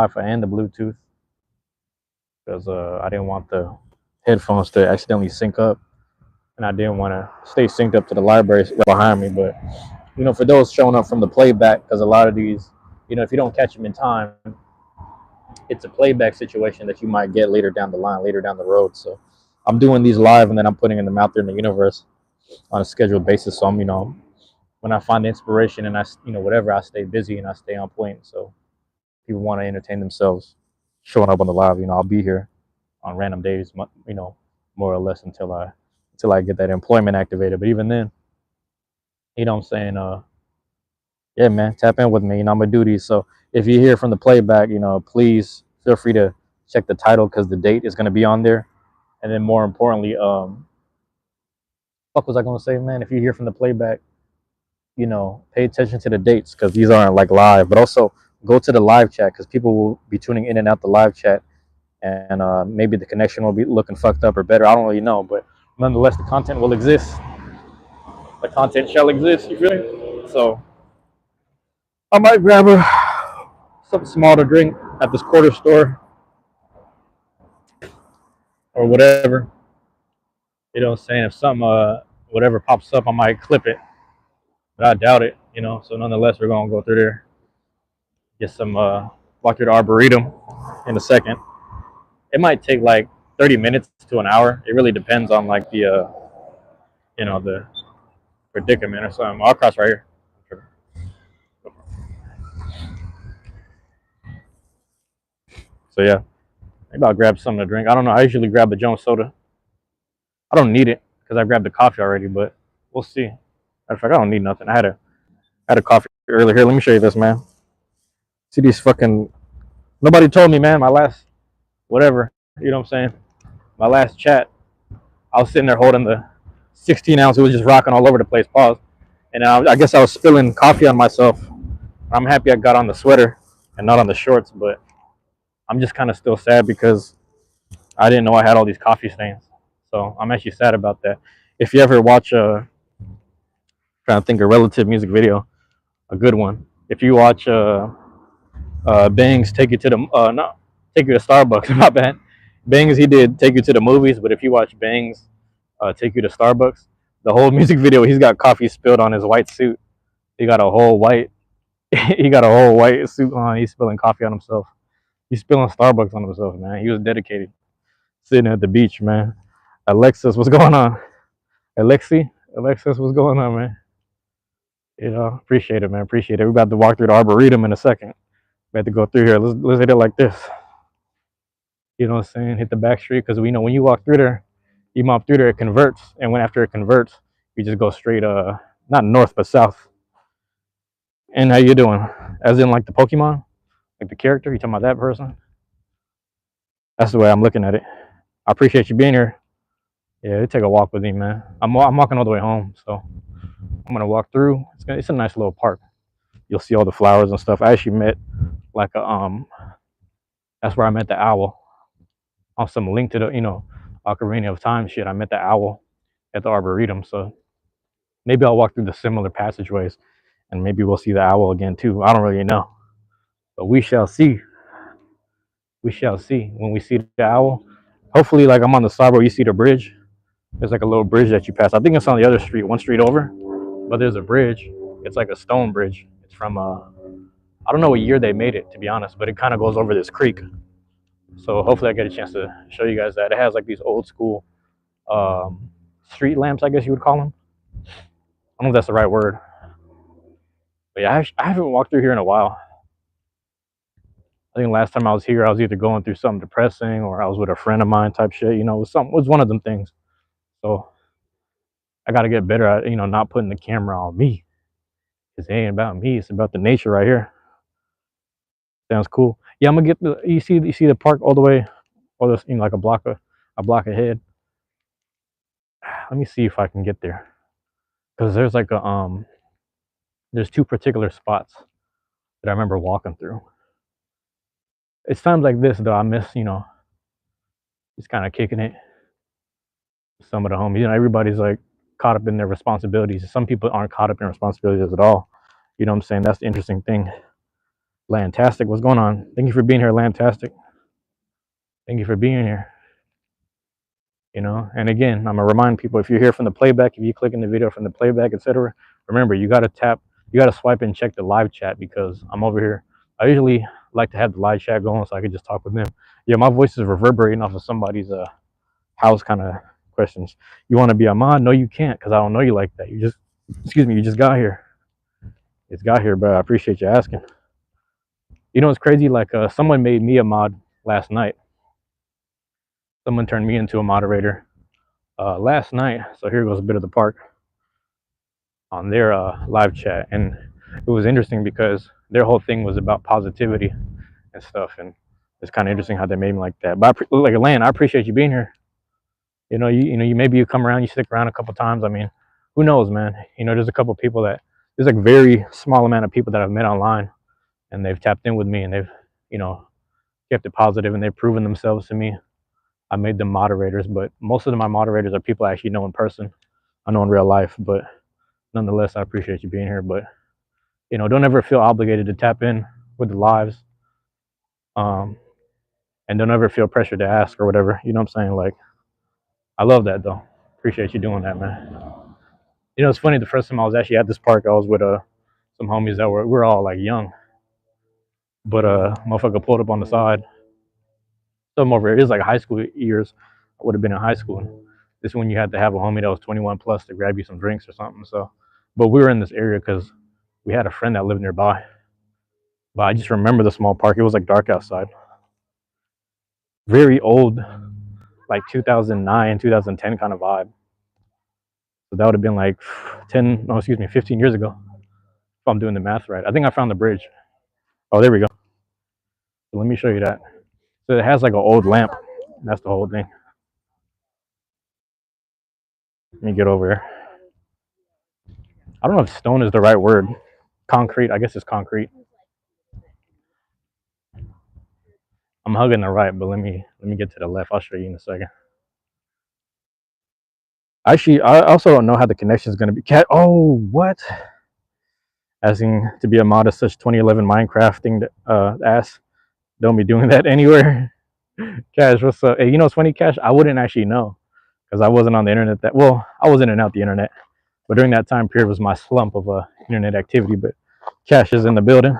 Wi-Fi and the Bluetooth because I didn't want the headphones to accidentally sync up, and I didn't want to stay synced up to the library right behind me. But for those showing up from the playback, because a lot of these, if you don't catch them in time, it's a playback situation that you might get later down the line, later down the road. So I'm doing these live, and then I'm putting them out there in the universe on a scheduled basis. So I'm, when I find the inspiration and whatever, I stay busy and I stay on point. So people want to entertain themselves, showing up on the live, I'll be here on random days, more or less until I get that employment activated. But even then, I'm saying, yeah, man, tap in with me. I'm gonna do these. So if you hear from the playback, please feel free to check the title because the date is gonna be on there. And then more importantly, fuck was I gonna say, man? If you hear from the playback, pay attention to the dates because these aren't like live. But also go to the live chat because people will be tuning in and out the live chat, and maybe the connection will be looking fucked up or better. I don't really know, but nonetheless, the content will exist. The content shall exist. You feel me? So I might grab something small to drink at this quarter store or whatever. You know what I'm saying? If something, whatever pops up, I might clip it, but I doubt it. So nonetheless, we're gonna go through there, get some, walk through the Arboretum in a second. It might take like 30 minutes to an hour. It really depends on like the predicament or something. I'll cross right here. So yeah, maybe I'll grab something to drink. I don't know. I usually grab the Jones soda. I don't need it because I grabbed the coffee already, but we'll see. Matter of fact, I don't need nothing. I had a coffee earlier. Here, let me show you this, man. See these fucking. Nobody told me, man. My last whatever. You know what I'm saying? My last chat. I was sitting there holding the 16 ounce. It was just rocking all over the place. Pause. And I guess I was spilling coffee on myself. I'm happy I got on the sweater and not on the shorts, but I'm just kind of still sad because I didn't know I had all these coffee stains. So I'm actually sad about that. If you ever watch trying to think a relative music video, a good one. If you watch Bangs take you to the no, take you to Starbucks, my bad. Bangs he did take you to the movies, but if you watch Bangs take you to Starbucks, the whole music video he's got coffee spilled on his white suit. He got a whole white he got a whole white suit on. He's spilling coffee on himself. He's spilling Starbucks on himself, man. He was dedicated. Sitting at the beach, man. Alexis, what's going on? Alexis, what's going on, man? Appreciate it, man. Appreciate it. We're about to walk through the Arboretum in a second. We have to go through here. Let's hit it like this. You know what I'm saying? Hit the back street because we know when you walk through there, you mop through there, it converts, and when after it converts, you just go straight not north but south. And how you doing? As in like the Pokemon, like the character? You talking about that person? That's the way I'm looking at it. I appreciate you being here. Yeah, take a walk with me, man. I'm walking all the way home, so I'm gonna walk through. It's a nice little park. You'll see all the flowers and stuff. I actually met like that's where I met the owl on some link to the Ocarina of Time shit. I met the owl at the Arboretum, so maybe I'll walk through the similar passageways, and maybe we'll see the owl again too. I don't really know, but we shall see. We shall see when we see the owl. Hopefully, like I'm on the side where you see the bridge. There's like a little bridge that you pass. I think it's on the other street, one street over, but there's a bridge. It's like a stone bridge. It's from I don't know what year they made it, to be honest, but it kind of goes over this creek. So hopefully I get a chance to show you guys that. It has like these old school street lamps, I guess you would call them. I don't know if that's the right word. But yeah, I haven't walked through here in a while. I think last time I was here, I was either going through something depressing or I was with a friend of mine type shit. It was one of them things. So I got to get better at, not putting the camera on me. Because it ain't about me. It's about the nature right here. Sounds cool. Yeah, I'm gonna get you see the park all the way, or this like a block ahead. Let me see if I can get there, because there's like there's two particular spots that I remember walking through. It's times like this though I miss just kind of kicking it. Some of the homies, everybody's like caught up in their responsibilities. Some people aren't caught up in responsibilities at all. You know what I'm saying? That's the interesting thing. Lantastic, what's going on? Thank you for being here, Lantastic. Thank you for being here. You know, and again, I'm gonna remind people, if you're here from the playback, if you click in the video from the playback, etc., remember, you gotta tap, you gotta swipe and check the live chat, because I'm over here. I usually like to have the live chat going so I can just talk with them. Yeah, my voice is reverberating off of somebody's house kind of questions. You want to be a mod? No, you can't, because I don't know you like that. You just, excuse me, you just got here. It's got here, but I appreciate you asking. You know, it's crazy. Like, someone made me a mod last night. Someone turned me into a moderator last night. So here goes a bit of the park on their live chat, and it was interesting because their whole thing was about positivity and stuff, and it's kind of interesting how they made me like that. But like, Lan, I appreciate you being here. You know, you maybe you come around, you stick around a couple times. I mean, who knows, man? You know, there's a couple people that, there's like very small amount of people that I've met online, and they've tapped in with me, and they've, you know, kept it positive, and they've proven themselves to me. I made them moderators, but most of my moderators are people I actually know in person. I know in real life, but nonetheless, I appreciate you being here. But, you know, don't ever feel obligated to tap in with the lives, and don't ever feel pressure to ask or whatever. You know what I'm saying? Like, I love that though. Appreciate you doing that, man. You know, it's funny. The first time I was actually at this park, I was with some homies that we're all like young, but motherfucker pulled up on the side. Some over here, it is like high school years. I would have been in high school. This is when you had to have a homie that was 21 plus to grab you some drinks or something. So, but we were in this area because we had a friend that lived nearby. But I just remember the small park. It was like dark outside. Very old, like 2009, 2010 kind of vibe. So that would have been like 10, no, excuse me, 15 years ago. If I'm doing the math right. I think I found the bridge. Oh, there we go. So let me show you that. So it has like an old lamp. That's the whole thing. Let me get over here. I don't know if stone is the right word. Concrete, I guess it's concrete. I'm hugging the right, but let me get to the left. I'll show you in a second. Actually, I also don't know how the connection is going to be. Cat, oh, what? Asking to be a mod of such 2011 Minecraft thing that ass. Don't be doing that anywhere. Cash, what's up? Hey, you know what's funny, Cash? I wouldn't actually know because I wasn't on the internet that well. I was in and out the internet, but during that time period was my slump of internet activity. But Cash is in the building.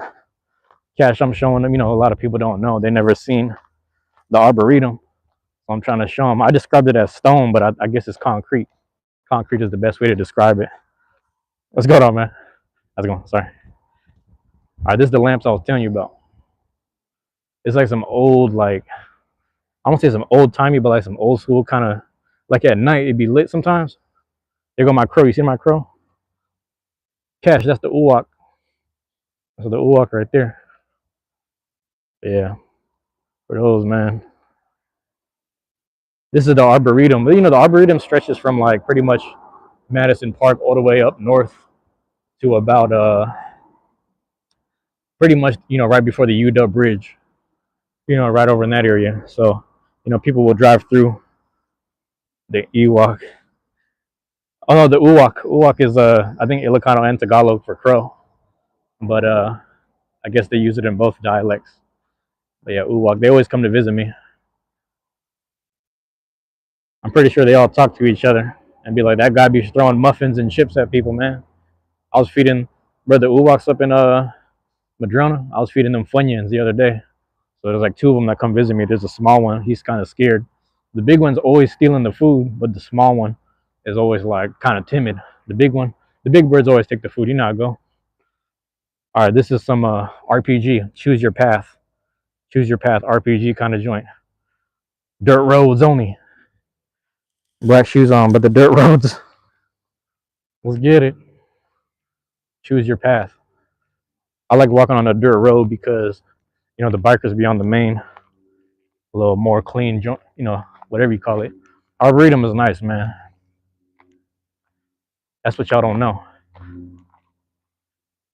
Cash, I'm showing them. You know, a lot of people don't know. They never seen the Arboretum. So I'm trying to show them. I described it as stone, but I guess it's concrete. Concrete is the best way to describe it. What's going on, man? How's it going? Sorry. All right, this is the lamps I was telling you about. It's like some old, like, I don't say some old timey, but like some old school kind of, like at night it'd be lit sometimes. There go my crow. You see my crow? Cash, that's the uwak. That's the uwak right there. Yeah, for those, man. This is the Arboretum. But you know, the Arboretum stretches from like pretty much Madison Park all the way up north to about pretty much, you know, right before the UW Bridge. You know, right over in that area. So, you know, people will drive through the Ewok. Oh no, the Uwak. Uwak is I think Ilocano and Tagalog for crow. But I guess they use it in both dialects. But yeah, Uwak. They always come to visit me. I'm pretty sure they all talk to each other and be like, that guy be throwing muffins and chips at people, man. I was feeding brother Uwaks up in Madrona. I was feeding them Funyuns the other day. So there's like two of them that come visit me. There's a small one. He's kind of scared. The big one's always stealing the food, but the small one is always like kind of timid. The big one, the big birds always take the food. You know how I go. All right, this is some RPG. Choose your path. Choose your path. RPG kind of joint. Dirt roads only. Black shoes on, but the dirt roads. Let's get it. Choose your path. I like walking on a dirt road because, you know, the bikers be on the main, a little more clean, you know, whatever you call it. Arboretum is nice, man. That's what y'all don't know. I'm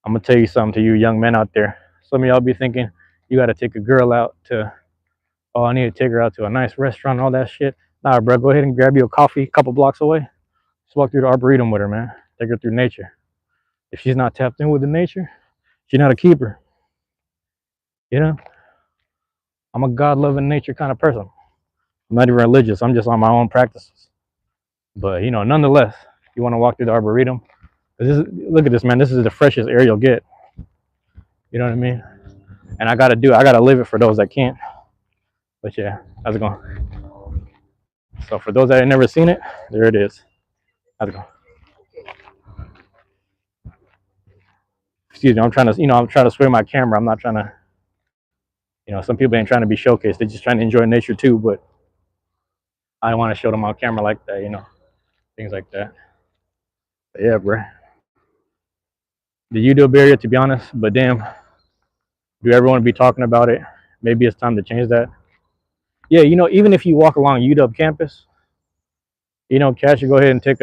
gonna tell you something to you young men out there. Some of y'all be thinking you gotta take a girl out to, oh, I need to take her out to a nice restaurant and all that shit. Nah, bro, go ahead and grab you a coffee a couple blocks away. Just walk through the Arboretum with her, man. Take her through nature. If she's not tapped in with the nature, she's not a keeper. You know, I'm a God loving nature kind of person. I'm not even religious. I'm just on my own practices. But nonetheless, you want to walk through the Arboretum. Look at this, man. This is the freshest air you'll get. You know what I mean? And I gotta live it for those that can't. But yeah, how's it going? So for those that have never seen it, there it is. How's it going? Excuse me, I'm trying to swing my camera. I'm not trying to, some people ain't trying to be showcased. They're just trying to enjoy nature too. But I don't want to show them on camera like that, things like that. But yeah, bro. The UW area, to be honest, but damn, do everyone be talking about it? Maybe it's time to change that. Yeah, even if you walk along UW campus, Cash, you go ahead and take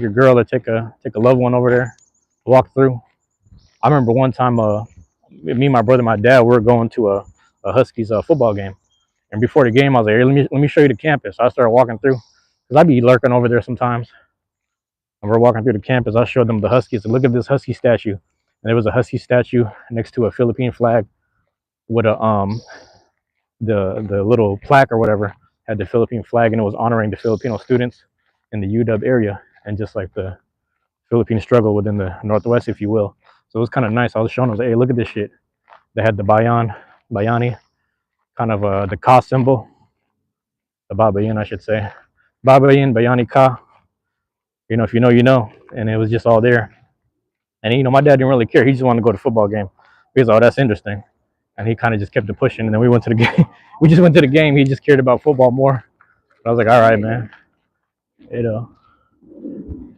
your girl or take a loved one over there, walk through. I remember one time, me, my brother, my dad, we were going to a Huskies football game, and before the game, I was like, hey, let me show you the campus. So I started walking through, cause I'd be lurking over there sometimes. And we're walking through the campus. I showed them the Huskies. And look at this Husky statue, and there was a Husky statue next to a Philippine flag with the little plaque or whatever had the Philippine flag, and it was honoring the Filipino students in the UW area, and just like the Philippine struggle within the Northwest, if you will. So it was kind of nice. I was showing them, hey, look at this shit. They had the Bayani, kind of the Ka symbol, the Babayan, I should say. Babayan, Bayani Ka. If you know, you know. And it was just all there. And my dad didn't really care. He just wanted to go to the football game. He was, oh, that's interesting. And he kind of just kept it pushing. And then we went to the game. We just went to the game. He just cared about football more. But I was like, all right, man. You know,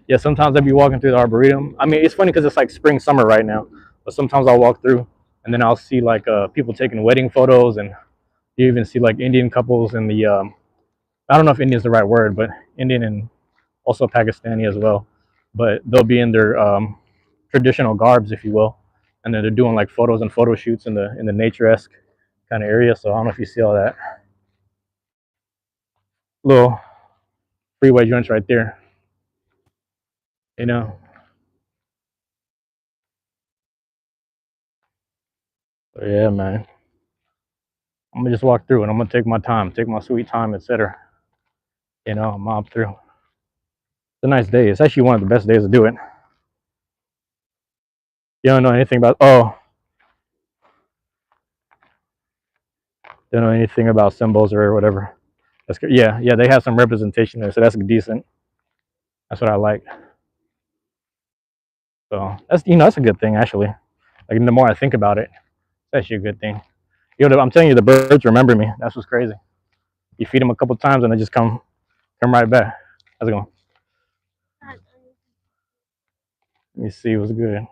yeah, sometimes I'd be walking through the Arboretum. I mean, it's funny because it's like spring, summer right now. But sometimes I'll walk through and then I'll see like people taking wedding photos, and you even see like Indian couples in the, I don't know if Indian is the right word, but Indian and also Pakistani as well. But they'll be in their traditional garbs, if you will. And then they're doing like photos and photo shoots in the nature-esque kind of area. So I don't know if you see all that. Little freeway joints right there, you know. So yeah, man. I'm gonna just walk through and I'm gonna take my time, take my sweet time, etc. Mob through. It's a nice day. It's actually one of the best days to do it. You don't know anything about don't know anything about symbols or whatever. That's good. Yeah, yeah, they have some representation there, so that's decent. That's what I like. So that's a good thing actually. Like the more I think about it, it's actually a good thing. I'm telling you, the birds remember me. That's what's crazy. You feed them a couple times and they just come right back. How's it going? Let me see what's good.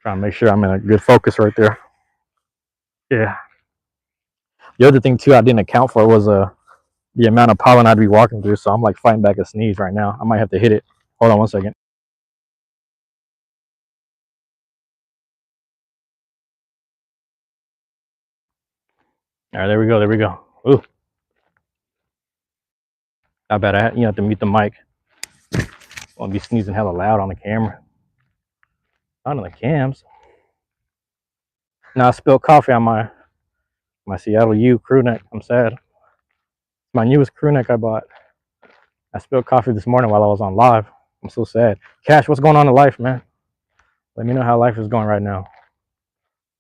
Trying to make sure I'm in a good focus right there. Yeah. The other thing too I didn't account for was the amount of pollen I'd be walking through. So I'm like fighting back a sneeze right now. I might have to hit it. Hold on one second. All right, there we go. There we go. Ooh, I bet you have to mute the mic. Won't be sneezing hella loud on the camera. Not on the cams. Now I spilled coffee on my Seattle U crew neck. I'm sad. My newest crew neck I bought. I spilled coffee this morning while I was on live. I'm so sad. Cash, what's going on in life, man? Let me know how life is going right now.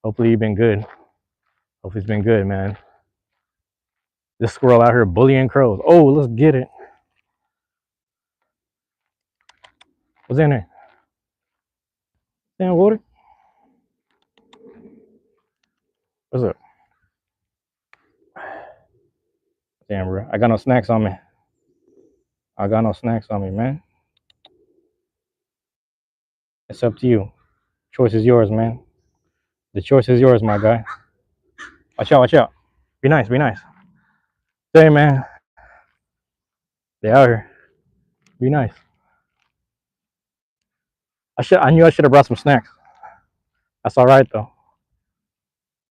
Hopefully you've been good. Hopefully it's been good, man. This squirrel out here bullying crows. Oh, let's get it. What's in there? Damn water. What's up? Damn, bro. I got no snacks on me. I got no snacks on me, man. It's up to you. Choice is yours, man. The choice is yours, my guy. Watch out, watch out. Be nice, be nice. Hey, man. They out here. Be nice. I knew I should have brought some snacks. That's all right though.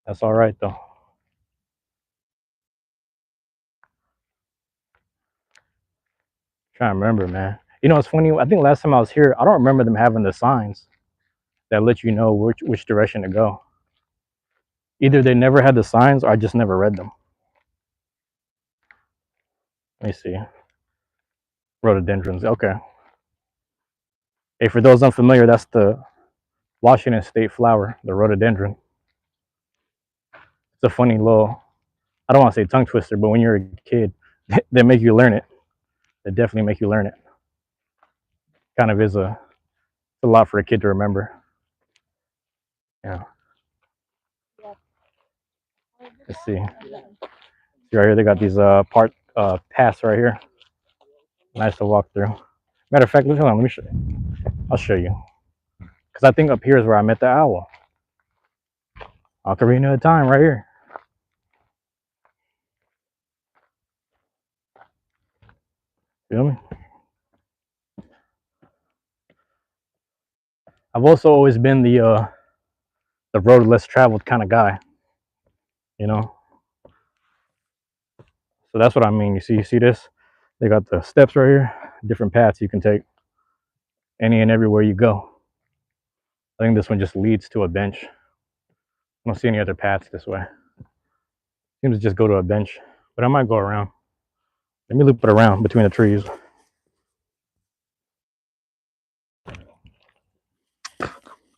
That's all right though. Trying to remember, man. You know, it's funny. I think last time I was here, I don't remember them having the signs that let you know which direction to go. Either they never had the signs or I just never read them. Let me see. Rhododendrons. Okay. Hey, for those unfamiliar, that's the Washington State flower, the rhododendron. It's a funny little, I don't want to say tongue twister, but when you're a kid, they make you learn it. They definitely make you learn it. Kind of is a lot for a kid to remember. Yeah. Let's see. See right here, they got these paths right here. Nice to walk through. Matter of fact, hold on, let me show you. I'll show you. Because I think up here is where I met the owl. Ocarina of Time right here. Feel me? I've also always been the road less traveled kind of guy, you know. So that's what I mean. You see this? They got the steps right here, different paths you can take, any and everywhere you go. I think this one just leads to a bench. I don't see any other paths this way. Seems to just go to a bench, but I might go around. Let me loop it around between the trees.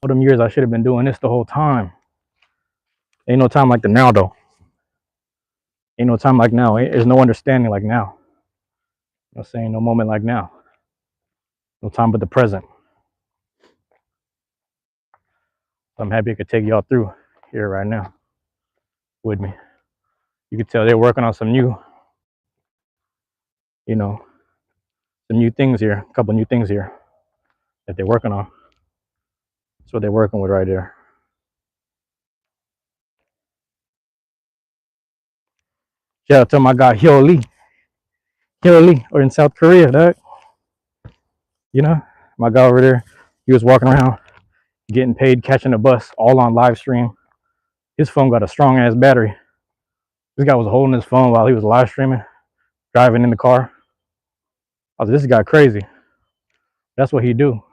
All them years I should have been doing this the whole time. Ain't no time like the now though. Ain't no time like now. There's no understanding like now. You know what I'm saying? No moment like now. No time but the present. I'm happy I could take y'all through here right now with me. You can tell they're working on some new, you know, some new things here, a couple new things here that they're working on. That's what they're working with right there. Shout out to my guy Hyo Lee, or in South Korea, dog. You know, my guy over there, he was walking around, getting paid, catching a bus, all on live stream. His phone got a strong ass battery. This guy was holding his phone while he was live streaming, driving in the car. I was like, this guy crazy. That's what he do.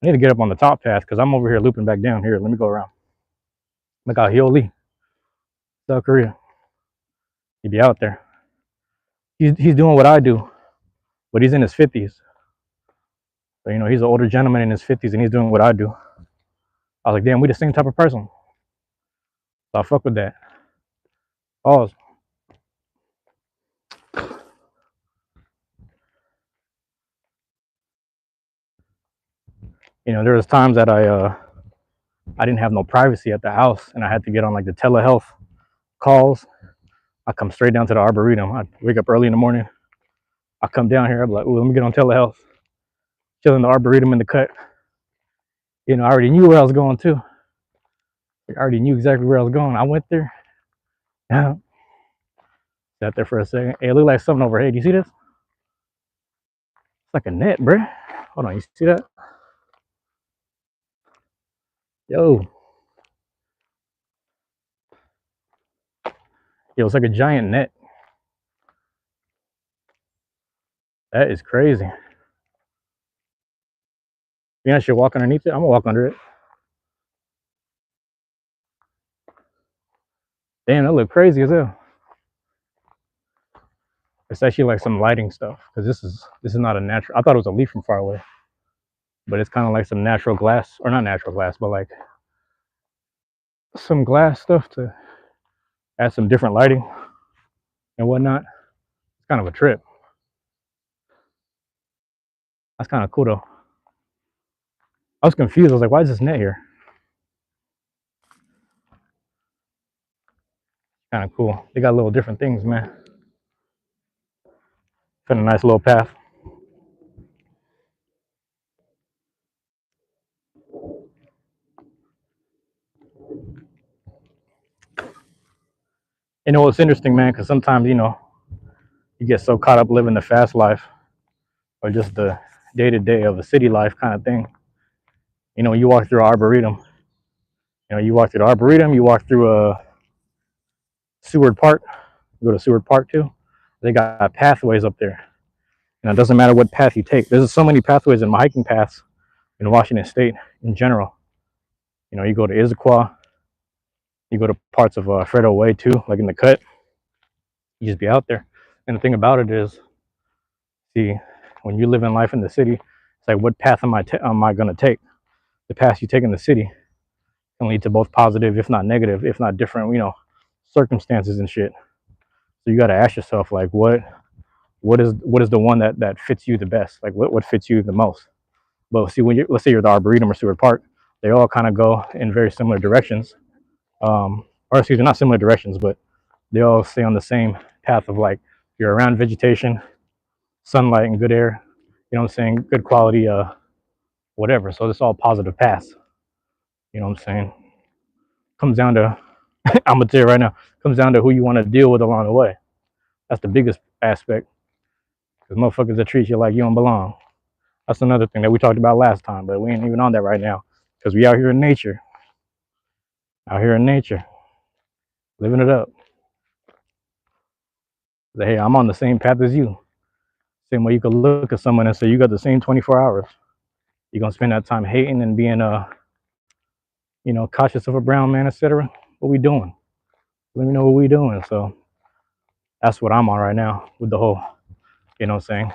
I need to get up on the top path because I'm over here looping back down here. Let me go around. Look out, Hyo Lee, South Korea. He be out there. He's doing what I do, but he's in his 50s. So, you know, he's an older gentleman in his 50s and he's doing what I do. I was like, damn, we the same type of person. So I fuck with that. Pause. You know, there was times that I didn't have no privacy at the house and I had to get on like the telehealth calls. I come straight down to the Arboretum. I wake up early in the morning. I come down here. I'm like, ooh, let me get on telehealth. Chilling the Arboretum in the cut. You know, I already knew where I was going too. I already knew exactly where I was going. I went there. Yeah. Sat there for a second. Hey, it looked like something over here. Do you see this? It's like a net, bruh. Hold on, you see that? Yo. Yo, it's like a giant net. That is crazy. You know, I should walk underneath it. I'm gonna walk under it. Damn, that look crazy as hell. It's actually like some lighting stuff because this is not a natural. I thought it was a leaf from far away, but it's kind of like some natural glass, or not natural glass, but like some glass stuff to add some different lighting and whatnot. It's kind of a trip. That's kind of cool though. I was confused. I was like, why is this net here? Kind of cool. They got little different things, man. Got a nice little path. You know what's interesting, man? Because sometimes, you know, you get so caught up living the fast life or just the day to day of a city life kind of thing. You know, you walk through Arboretum. You know, you walk through the Arboretum. You walk through Seward Park. You go to Seward Park too. They got pathways up there, And it doesn't matter what path you take. There's so many pathways in my hiking paths in Washington State in general. You know, you go to Issaquah, you go to parts of Fredo Way too, like in the cut. You just be out there. And the thing about it is, see, when you live in life in the city, it's like, what path am I going to take? The path you take in the city can lead to both positive, if not negative, if not different, circumstances and shit. So you got to ask yourself, like, what is the one that fits you the best? Like, what fits you the most? But see, let's say you're the Arboretum or Seward Park, they all kind of go in very similar directions, or excuse me, not similar directions, but they all stay on the same path of, like, you're around vegetation, sunlight, and good air. You know what I'm saying? Good quality, whatever. So it's all positive paths. You know what I'm saying? Comes down to, I'm gonna tell you right now, comes down to who you want to deal with along the way. That's the biggest aspect. Because motherfuckers that treat you like you don't belong. That's another thing that we talked about last time, but we ain't even on that right now. Because we out here in nature. Out here in nature. Living it up. Say, hey, I'm on the same path as you. Same way you could look at someone and say, you got the same 24 hours. You're going to spend that time hating and being, cautious of a brown man, etc. What we doing? Let me know what we doing. So that's what I'm on right now with the whole, you know what I'm saying,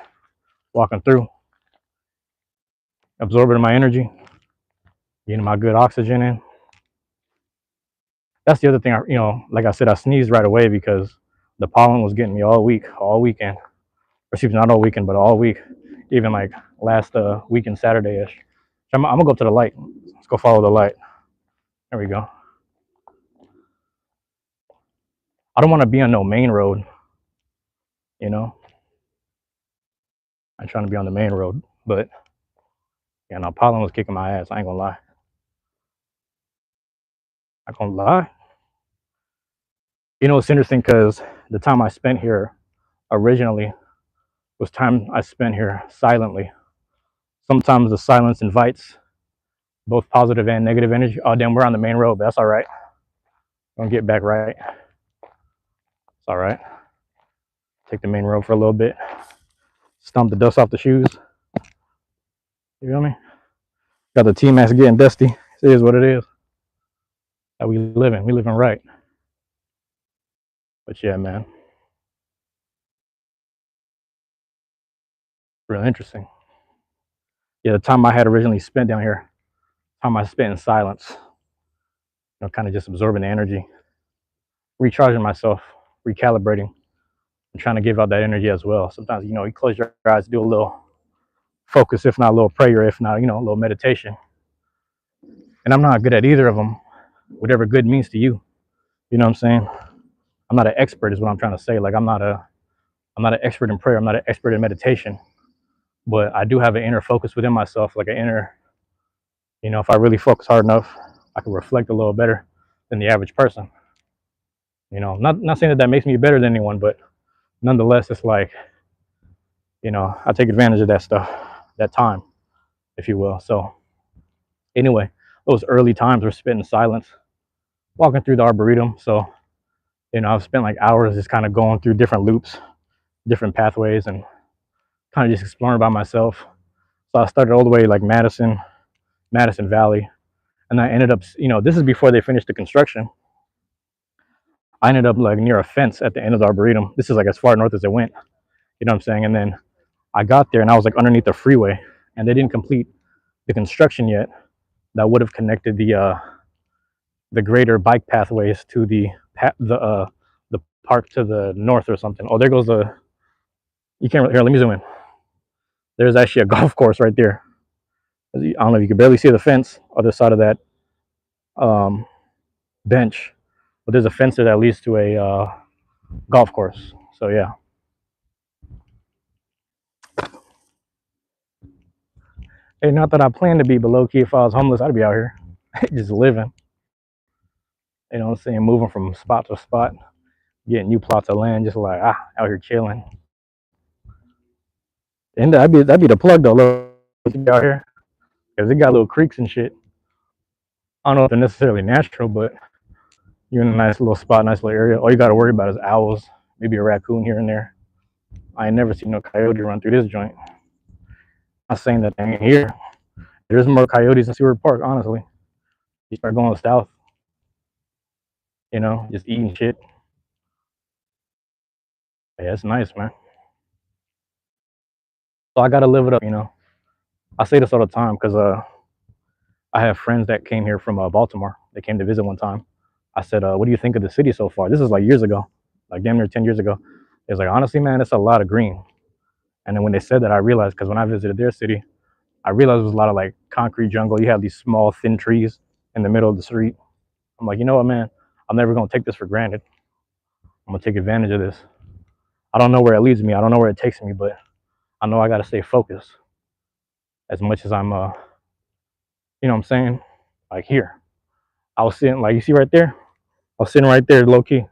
walking through, absorbing my energy, getting my good oxygen in. That's the other thing, like I said, I sneezed right away because the pollen was getting me all weekend. Or excuse me, not all weekend, but all week, even like last weekend, Saturday-ish. I'm gonna go up to the light. Let's go follow the light. There we go. I don't want to be on no main road, you know. I'm trying to be on the main road, but yeah, no, pollen was kicking my ass. I ain't gonna lie. I gonna lie. You know, it's interesting because the time I spent here originally was time I spent here silently. Sometimes the silence invites both positive and negative energy. Oh, damn, we're on the main road, but that's all right. Gonna get back right. It's all right. Take the main road for a little bit. Stomp the dust off the shoes. You feel me? Got the T-Max getting dusty. It is what it is. How we living. We living right. But yeah, man. Real interesting. Yeah, the time I had originally spent down here, time I spent in silence, kind of just absorbing the energy, recharging myself, recalibrating, and trying to give out that energy as well. Sometimes, you close your eyes, do a little focus, if not a little prayer, if not, a little meditation. And I'm not good at either of them, whatever good means to you. You know what I'm saying? I'm not an expert, is what I'm trying to say. Like, I'm not an expert in prayer. I'm not an expert in meditation, but I do have an inner focus within myself, like an inner, if I really focus hard enough, I can reflect a little better than the average person. Not saying that makes me better than anyone, but nonetheless, it's like, I take advantage of that stuff, that time, if you will. So anyway, those early times were spent in silence, walking through the Arboretum. So, I've spent like hours just kind of going through different loops, different pathways, and kind of just exploring by myself. So I started all the way like Madison Valley, and I ended up, this is before they finished the construction. I ended up like near a fence at the end of the Arboretum. This is like as far north as it went. You know what I'm saying? And then I got there and I was like underneath the freeway, and they didn't complete the construction yet. That would have connected the greater bike pathways to the park to the north or something. Oh, there goes you can't, here, let me zoom in. There's actually a golf course right there. I don't know if you can barely see the fence, other side of that bench, but there's a fence there that leads to a golf course. So yeah. Hey, not that I plan to be, but low key, if I was homeless, I'd be out here just living. You know what I'm saying? Moving from spot to spot, getting new plots of land, just like out here chilling. And that'd be the plug though, look out here, because it got little creeks and shit. I don't know if they're necessarily natural, but you're in a nice little spot, nice little area. All you got to worry about is owls, maybe a raccoon here and there. I ain't never seen no coyote run through this joint. I'm not saying that they ain't here. There's more coyotes in Seward Park, honestly. You start going south, just eating shit. Yeah, it's nice, man. So I gotta live it up. I say this all the time because I have friends that came here from Baltimore. They came to visit one time. I said, "What do you think of the city so far?" This is like years ago, like damn near 10 years ago. They was like, "Honestly, man, it's a lot of green." And then when they said that, I realized because when I visited their city, I realized it was a lot of like concrete jungle. You have these small, thin trees in the middle of the street. I'm like, you know what, man? I'm never gonna take this for granted. I'm gonna take advantage of this. I don't know where it leads me. I don't know where it takes me, but I know I gotta stay focused as much as I'm, what I'm saying? Like here, I was sitting, like you see right there. I was sitting right there, low key.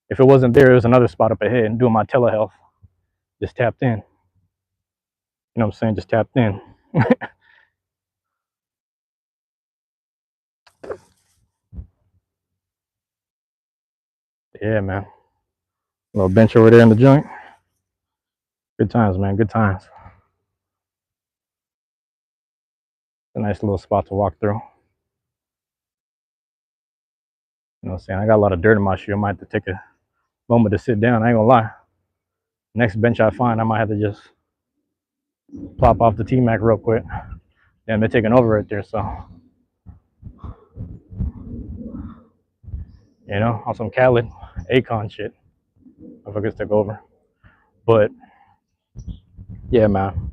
If it wasn't there, it was another spot up ahead, doing my telehealth. Just tapped in. You know what I'm saying? Just tapped in. Yeah, man. Little bench over there in the joint. Good times, man. Good times. A nice little spot to walk through. You know what I'm saying? I got a lot of dirt in my shoe. I might have to take a moment to sit down. I ain't gonna lie. Next bench I find, I might have to just plop off the T-Mac real quick. Damn, they're taking over right there, so. On some Khaled, Akon shit. Motherfuckers took over. But, yeah, man.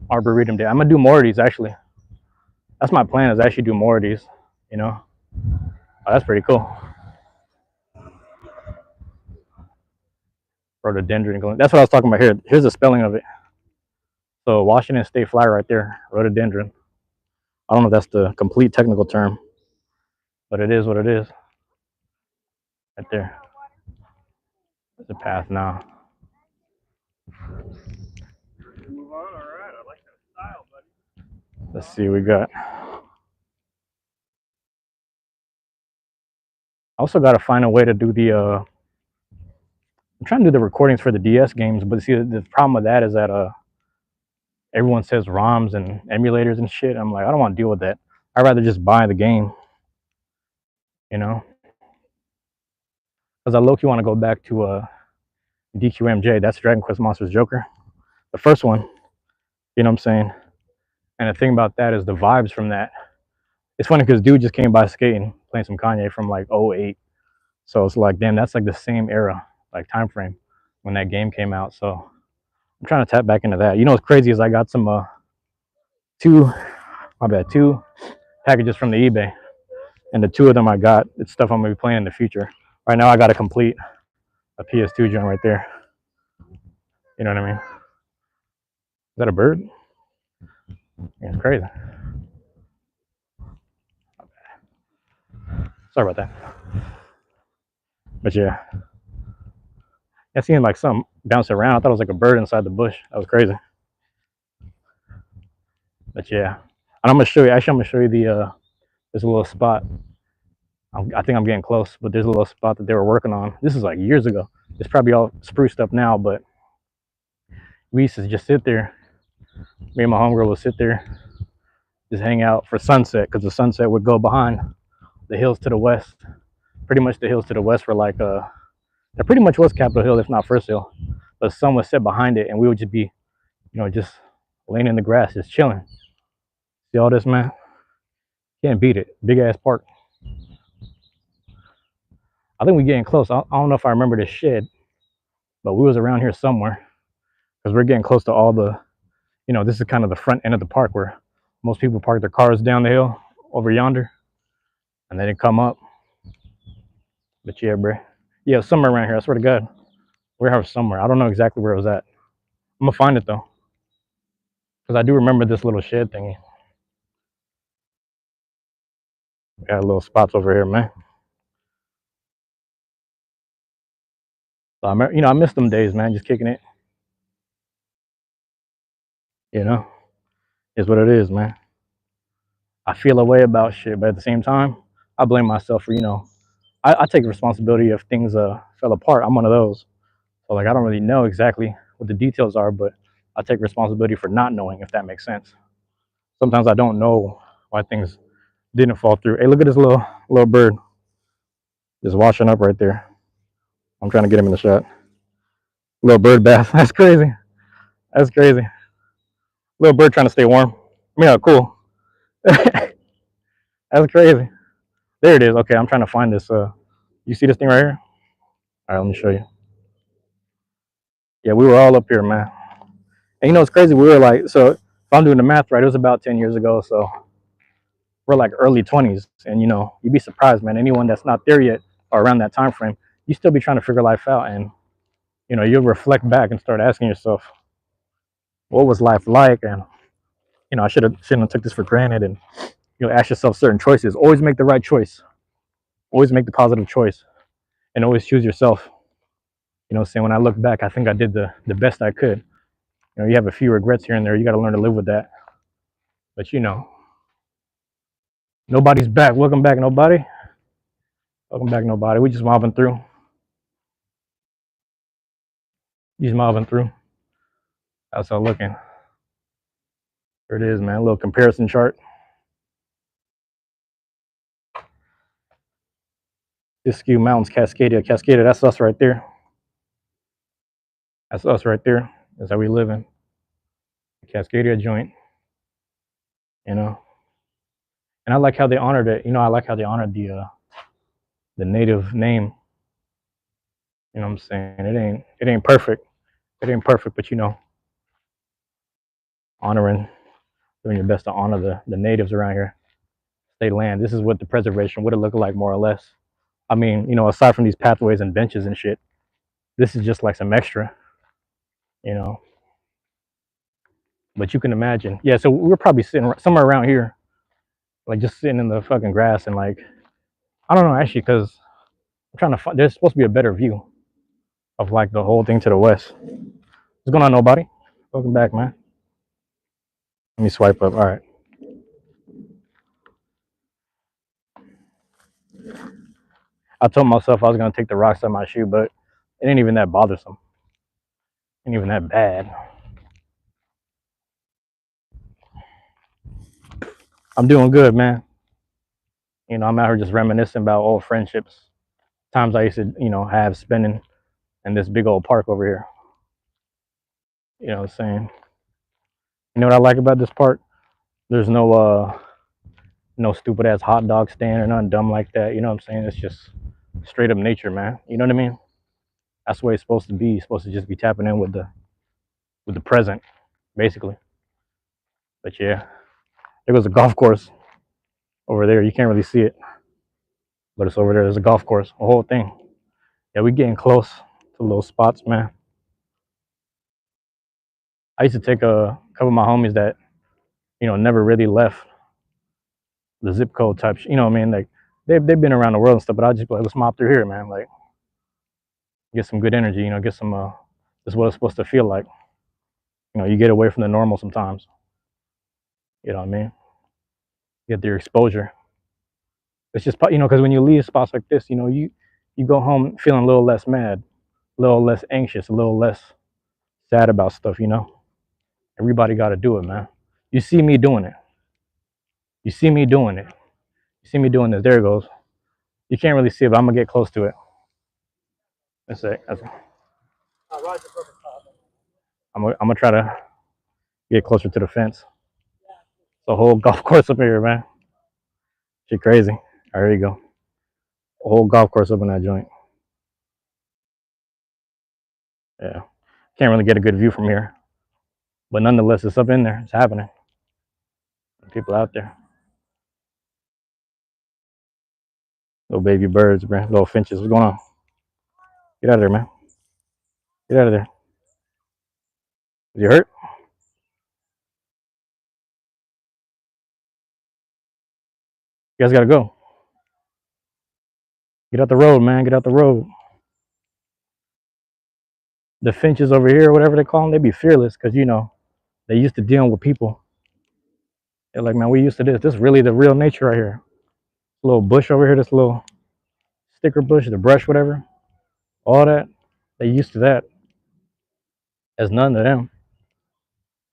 Arboretum Day. I'm gonna do more of these, actually. That's my plan, is actually do more of these, you know? Oh, that's pretty cool. Rhododendron. That's what I was talking about here. Here's the spelling of it. So Washington State flag right there, rhododendron. I don't know if that's the complete technical term, but it is what it is. Right there. There's a path now. Move on. All right. I like that style, buddy. Let's see what we got. I also got to find a way to do the. I'm trying to do the recordings for the DS games, but see, the problem with that is that everyone says ROMs and emulators and shit. I'm like, I don't want to deal with that. I'd rather just buy the game. Because I low-key want to go back to DQMJ. That's Dragon Quest Monsters Joker, the first one. You know what I'm saying? And the thing about that is the vibes from that. It's funny because dude just came by skating, playing some Kanye from like '08. So it's like, damn, that's like the same era, like time frame when that game came out. So I'm trying to tap back into that. What's crazy is I got some two packages from the eBay, and the two of them I got, it's stuff I'm gonna be playing in the future. Right now I got to complete a PS2 joint right there. You know what I mean? Is that a bird? Yeah, it's crazy. Sorry about that. But yeah, I seen like something bounce around. I thought it was like a bird inside the bush. That was crazy. But yeah, and I'm gonna show you. Actually, I'm gonna show you there's a little spot. I think I'm getting close, but there's a little spot that they were working on. This is like years ago. It's probably all spruced up now, but we used to just sit there. Me and my homegirl would sit there, just hang out for sunset, because the sunset would go behind the hills to the west. Pretty much the hills to the west were like that pretty much was Capitol Hill, if not First Hill. But the sun was set behind it, and we would just be, just laying in the grass, just chilling. See all this, man? Can't beat it. Big ass park. I think we're getting close. I don't know if I remember this shed, but we was around here somewhere, because we're getting close to all the, this is kind of the front end of the park where most people park their cars down the hill over yonder, and then they come up. But yeah, bro. Yeah, somewhere around here. I swear to God. We're here somewhere. I don't know exactly where it was at. I'm gonna find it though, because I do remember this little shed thingy. Got little spots over here, man. So I miss them days, man. Just kicking it. Is what it is, man. I feel a way about shit, but at the same time, I blame myself for I take responsibility if things fell apart. I'm one of those. So like I don't really know exactly what the details are, but I take responsibility for not knowing, if that makes sense. Sometimes I don't know why things didn't fall through. Hey, look at this little bird just washing up right there. I'm trying to get him in the shot. Little bird bath. That's crazy. That's crazy. Little bird trying to stay warm. Yeah, cool. That's crazy. There it is. Okay, I'm trying to find this. You see this thing right here? All right, let me show you. Yeah, we were all up here, man. And you know, it's crazy. We were like, so if I'm doing the math right, it was about 10 years ago. So we're like early 20s. And, you know, you'd be surprised, man. Anyone that's not there yet or around that time frame, you still be trying to figure life out. And, you know, you'll reflect back and start asking yourself, what was life like? And, you know, I shouldn't have took this for granted. And, you know, ask yourself certain choices. Always make the right choice. Always make the positive choice. And always choose yourself. You know, saying when I look back, I think I did the best I could. You know, you have a few regrets here and there. You got to learn to live with that. But, you know, nobody's back. Welcome back, nobody. Welcome back, nobody. We just mobbing through. Just mobbing through. How's that looking? There it is, man. A little comparison chart. Siskiyou Mountains, Cascadia. Cascadia, that's us right there. That's us right there. That's how we live in. Cascadia joint. You know. And I like how they honored it. You know, I like how they honored the native name. You know what I'm saying? It ain't perfect. It ain't perfect, but you know, honoring, doing your best to honor the natives around here. State land. This is what the preservation would have looked like, more or less. I mean, you know, aside from these pathways and benches and shit, this is just like some extra, you know. But you can imagine. Yeah, so we're probably sitting somewhere around here, like just sitting in the fucking grass and like, I don't know actually, because I'm trying to find, there's supposed to be a better view of like the whole thing to the west. What's going on, nobody? Welcome back, man. Let me swipe up. All right. I told myself I was gonna take the rocks out of my shoe, but it ain't even that bothersome. It ain't even that bad. I'm doing good, man. You know, I'm out here just reminiscing about old friendships, times I used to, you know, have spending in this big old park over here. You know what I'm saying? You know what I like about this park? There's no stupid ass hot dog stand or nothing dumb like that. You know what I'm saying? It's just straight up nature, man. You know what I mean? That's the way it's supposed to be. It's supposed to just be tapping in with the present, basically. But yeah, there goes a golf course over there. You can't really see it, but it's over there. There's a golf course, a whole thing. Yeah, we getting close to little spots, man. I used to take a couple of my homies that, you know, never really left the zip code type. You know what I mean? Like they've been around the world and stuff, but I just be like, let's mob through here, man. Like get some good energy. You know, get some. This is what it's supposed to feel like. You know, you get away from the normal sometimes. You know what I mean? Get your exposure. It's just, you know, because when you leave spots like this, you know, you go home feeling a little less mad, a little less anxious, a little less sad about stuff. You know, everybody got to do it, man. You see me doing it. You see me doing it. You see me doing this. There it goes. You can't really see it, but I'm gonna get close to it. That's it. I'm gonna try to get closer to the fence. The whole golf course up here, man. Shit crazy. All right, here you go. A whole golf course up in that joint. Yeah. Can't really get a good view from here. But nonetheless, it's up in there. It's happening. People out there. Little baby birds, man. Little finches. What's going on? Get out of there, man. Get out of there. You hurt? You guys gotta go. Get out the road, man. Get out the road. The finches over here, whatever they call them, they be fearless because, you know, they used to dealing with people. They're like, man, we used to this. This is really the real nature right here. Little bush over here, this little sticker bush, the brush, whatever. All that. They used to that. There's none of them.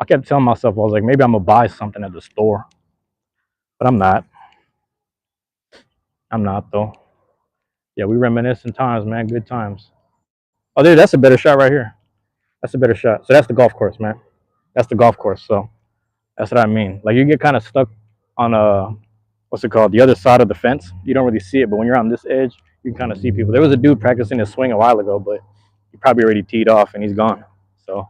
I kept telling myself, I was like, maybe I'm gonna buy something at the store, but I'm not. I'm not though. Yeah, we reminiscing times, man. Good times. Oh, dude, that's a better shot right here. That's a better shot. So that's the golf course, man. That's the golf course. So that's what I mean. Like you get kind of stuck on what's it called? The other side of the fence. You don't really see it, but when you're on this edge, you can kind of see people. There was a dude practicing his swing a while ago, but he probably already teed off and he's gone. So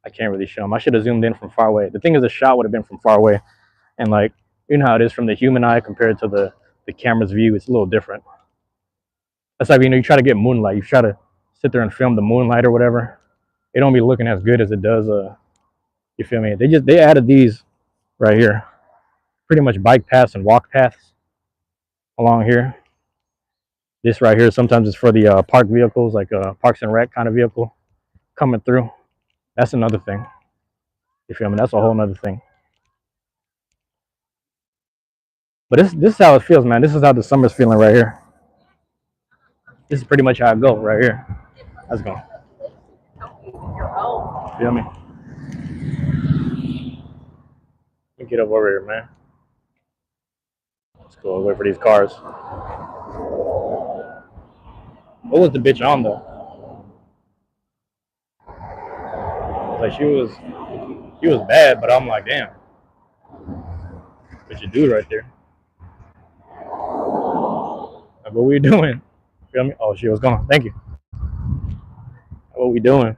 I can't really show him. I should have zoomed in from far away. The thing is, the shot would have been from far away, and like you know how it is from the human eye compared to the camera's view. It's a little different. That's like you try to get moonlight. You try to sit there and film the moonlight or whatever. It don't be looking as good as it does. You feel me? They added these right here, pretty much bike paths and walk paths along here. This right here, sometimes it's for the park vehicles, like Parks and Rec kind of vehicle coming through. That's another thing. You feel me? That's a whole nother thing. But this is how it feels, man. This is how the summer's feeling right here. This is pretty much how I go right here. Let's go. Feel me? Let me get up over here, man. Let's go wait for these cars. What was the bitch on though? Like she was bad, but I'm like, damn. What you do right there? Like, what we doing? Feel me? Oh, she was gone. Thank you. What we doing?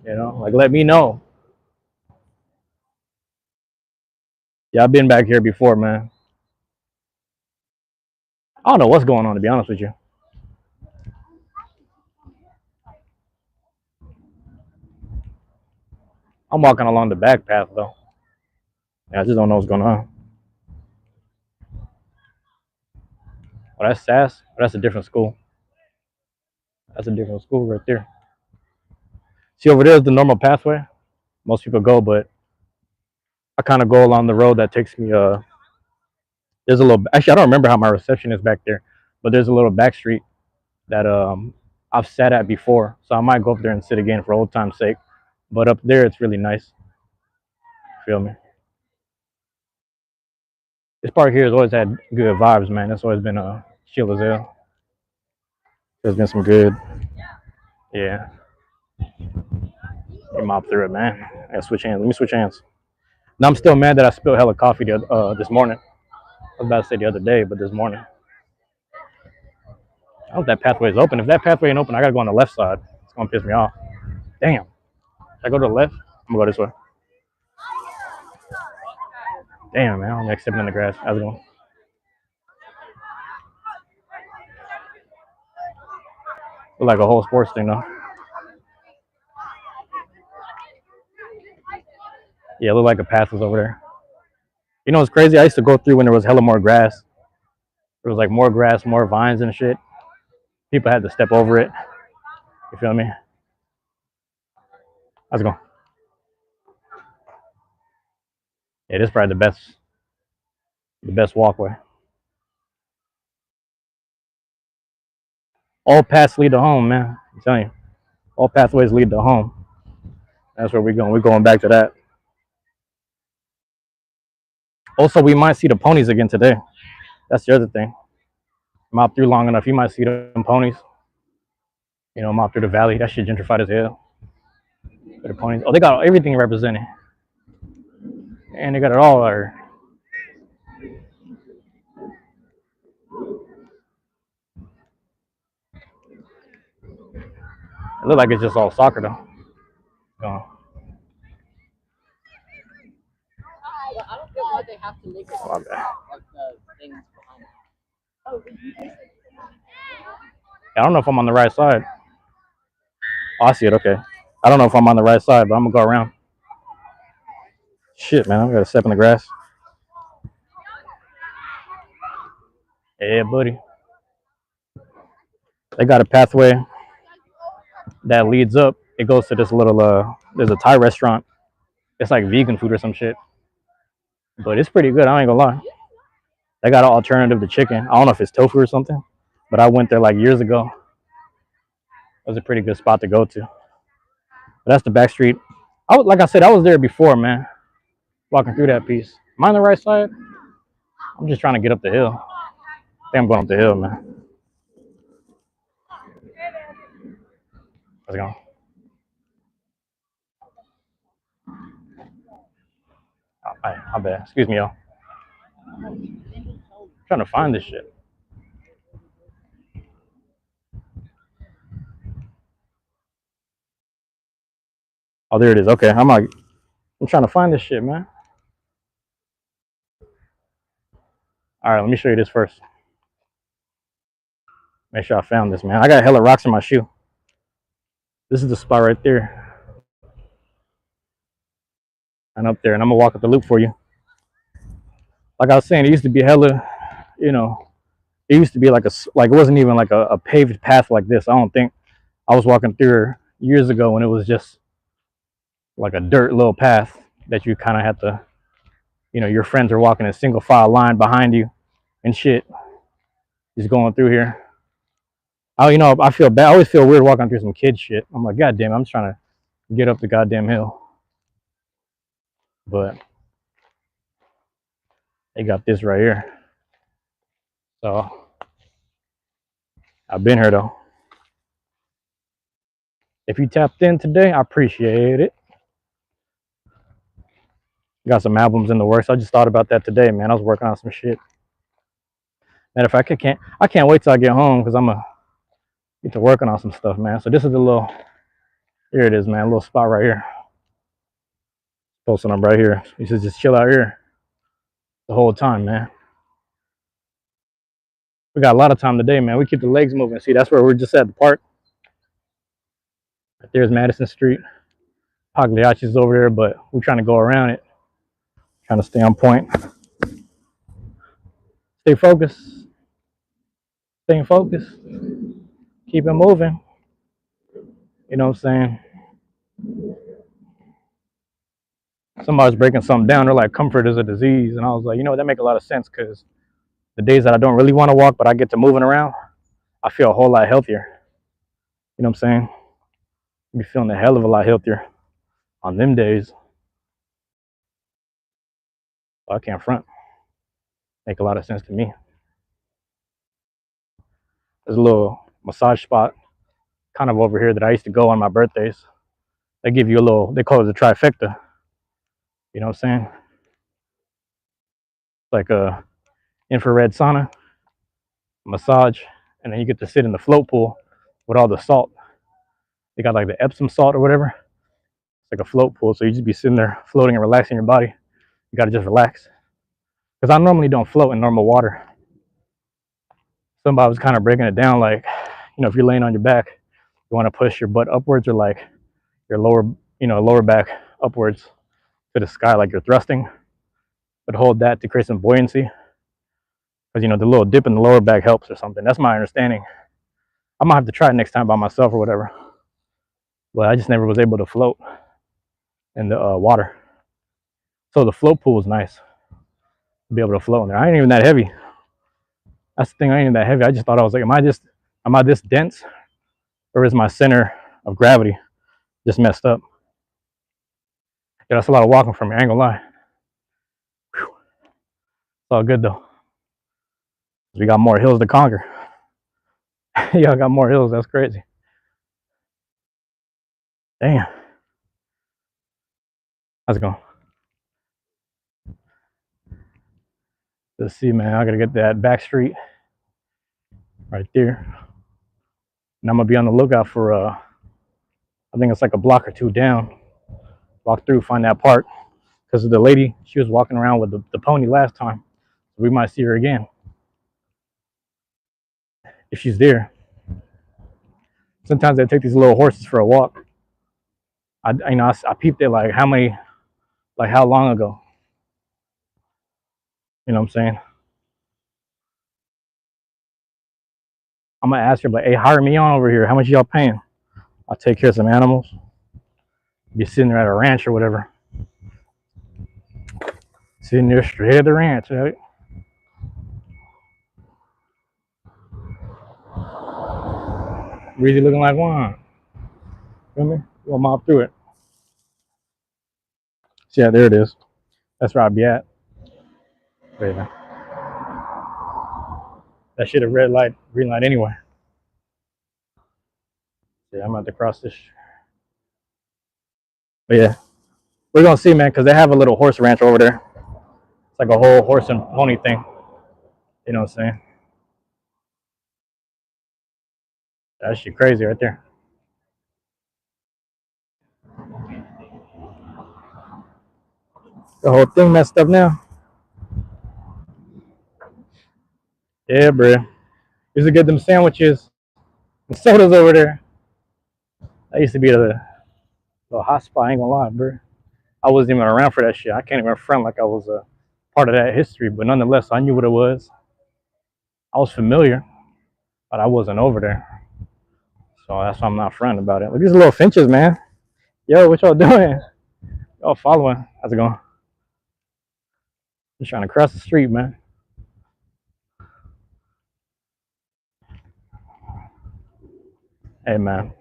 You know, like let me know. Yeah, I've been back here before, man. I don't know what's going on to be honest with you. I'm walking along the back path though. Yeah, I just don't know what's going on. Oh, that's SAS. Oh, that's a different school. That's a different school right there. See over there is the normal pathway. Most people go, but I kind of go along the road that takes me. There's a little. Actually, I don't remember how my reception is back there, but there's a little back street that I've sat at before, so I might go up there and sit again for old time's sake. But up there, it's really nice. Feel me? This park here has always had good vibes, man. It's always been chill as hell. There's been some good, yeah. Let me mop through it, man. I gotta switch hands. Let me switch hands. Now I'm still mad that I spilled hella coffee this morning. I was about to say the other day, but this morning. I hope that pathway is open. If that pathway ain't open, I gotta go on the left side. It's gonna piss me off. Damn. Should I go to the left? I'm gonna go this way. Damn, man. I'm like stepping in the grass. How's it going? Look like a whole sports thing, though. Yeah, it looked like a path was over there. You know what's crazy? I used to go through when there was hella more grass. There was like more grass, more vines and shit. People had to step over it. You feel me? How's it going? Yeah, this is probably the best walkway. All paths lead to home, man. I'm telling you. All pathways lead to home. That's where we're going. We're going back to that. Also, we might see the ponies again today. That's the other thing. Mop through long enough, you might see them ponies. You know, mop through the valley. That shit gentrified as hell. The ponies. Oh, they got everything represented. And they got it all there. It look like it's just all soccer though. Oh. I don't get why they have to make it like the things behind it. I don't know if I'm on the right side. Oh, I see it. Okay. I don't know if I'm on the right side, but I'm gonna go around. Shit, man, I gotta step in the grass. Yeah, buddy. They got a pathway that leads up. It goes to this little there's a Thai restaurant. It's like vegan food or some shit. But it's pretty good, I ain't gonna lie. They got an alternative to chicken. I don't know if it's tofu or something. But I went there like years ago. was a pretty good spot to go to. But that's the back street. Like I said, I was there before, man. Walking through that piece. Am I on the right side? I'm just trying to get up the hill. I think I'm going up the hill, man. Let's go. Oh, my bad. Excuse me, y'all. I'm trying to find this shit. Oh, there it is. Okay, I'm trying to find this shit, man. All right, let me show you this first. Make sure I found this, man. I got hella rocks in my shoe. This is the spot right there. And up there, and I'm gonna walk up the loop for you. Like I was saying, it used to be hella, you know, it used to be like it wasn't even like a paved path like this. I don't think. I was walking through years ago when it was just like a dirt little path that you kind of had to, your friends are walking in single file line behind you and shit, just going through here. I feel bad. I always feel weird walking through some kid shit. I'm like, God damn, I'm just trying to get up the goddamn hill. But they got this right here. So I've been here though. If you tapped in today, I appreciate it. Got some albums in the works. I just thought about that today, man. I was working on some shit. Matter of fact, I can't wait till I get home because I'm gonna get to working on some stuff, man. So this is here it is, man. A little spot right here. Posting up right here. You should just chill out here the whole time, man. We got a lot of time today, man. We keep the legs moving. See, that's where we're just at the park. Right there's Madison Street. Pagliacci's over there, but we're trying to go around it. Trying to stay on point. Stay focused. Staying focused. Keep it moving. You know what I'm saying? Somebody's breaking something down. They're like, comfort is a disease. And I was like, that make a lot of sense because the days that I don't really want to walk, but I get to moving around, I feel a whole lot healthier. You know what I'm saying? I be feeling a hell of a lot healthier on them days. So I can't front. Make a lot of sense to me. There's a little massage spot kind of over here that I used to go on my birthdays. They give you they call it the trifecta. You know what I'm saying? Like a infrared sauna, massage, and then you get to sit in the float pool with all the salt. They got like the Epsom salt or whatever. It's like a float pool, so you just be sitting there floating and relaxing your body. You gotta just relax. Because I normally don't float in normal water. Somebody was kind of breaking it down, like, if you're laying on your back, you want to push your butt upwards or like your lower back upwards to the sky, like you're thrusting, but hold that to create some buoyancy. Because the little dip in the lower back helps or something. That's my understanding. I might have to try it next time by myself or whatever. But I just never was able to float in the water. So the float pool is nice to be able to float in there. I ain't even that heavy. That's the thing. I ain't even that heavy. I just thought I was like, am I this dense, or is my center of gravity just messed up? Yeah, that's a lot of walking from me. I ain't gonna lie. Whew. It's all good though. We got more hills to conquer. Yeah, I got more hills. That's crazy. Damn. How's it going? Let's see, man. I gotta get that back street right there. And I'm gonna be on the lookout for I think it's like a block or two down. Walk through, find that park. Because the lady, she was walking around with the pony last time. So we might see her again. If she's there. Sometimes I take these little horses for a walk. I peeped it like how long ago? You know what I'm saying? I'm gonna ask her, like, hey, hire me on over here. How much y'all paying? I'll take care of some animals. Be sitting there at a ranch or whatever. Sitting there straight at the ranch, right? Breezy looking like one. Feel me? We'll mob through it. So yeah, there it is. That's where I'll be at. But yeah, that shit a red light, green light anyway. Yeah, I'm about to cross this. But yeah, we're gonna see, man, because they have a little horse ranch over there. It's like a whole horse and pony thing. You know what I'm saying? That shit crazy right there. The whole thing messed up now. Yeah, bro. Used to get them sandwiches and sodas over there. That used to be the hot spot. I ain't gonna lie, bro. I wasn't even around for that shit. I can't even front like I was a part of that history, but nonetheless, I knew what it was. I was familiar, but I wasn't over there. So that's why I'm not fronting about it. Look at these little finches, man. Yo, what y'all doing? Y'all following? How's it going? Just trying to cross the street, man. Hey, man.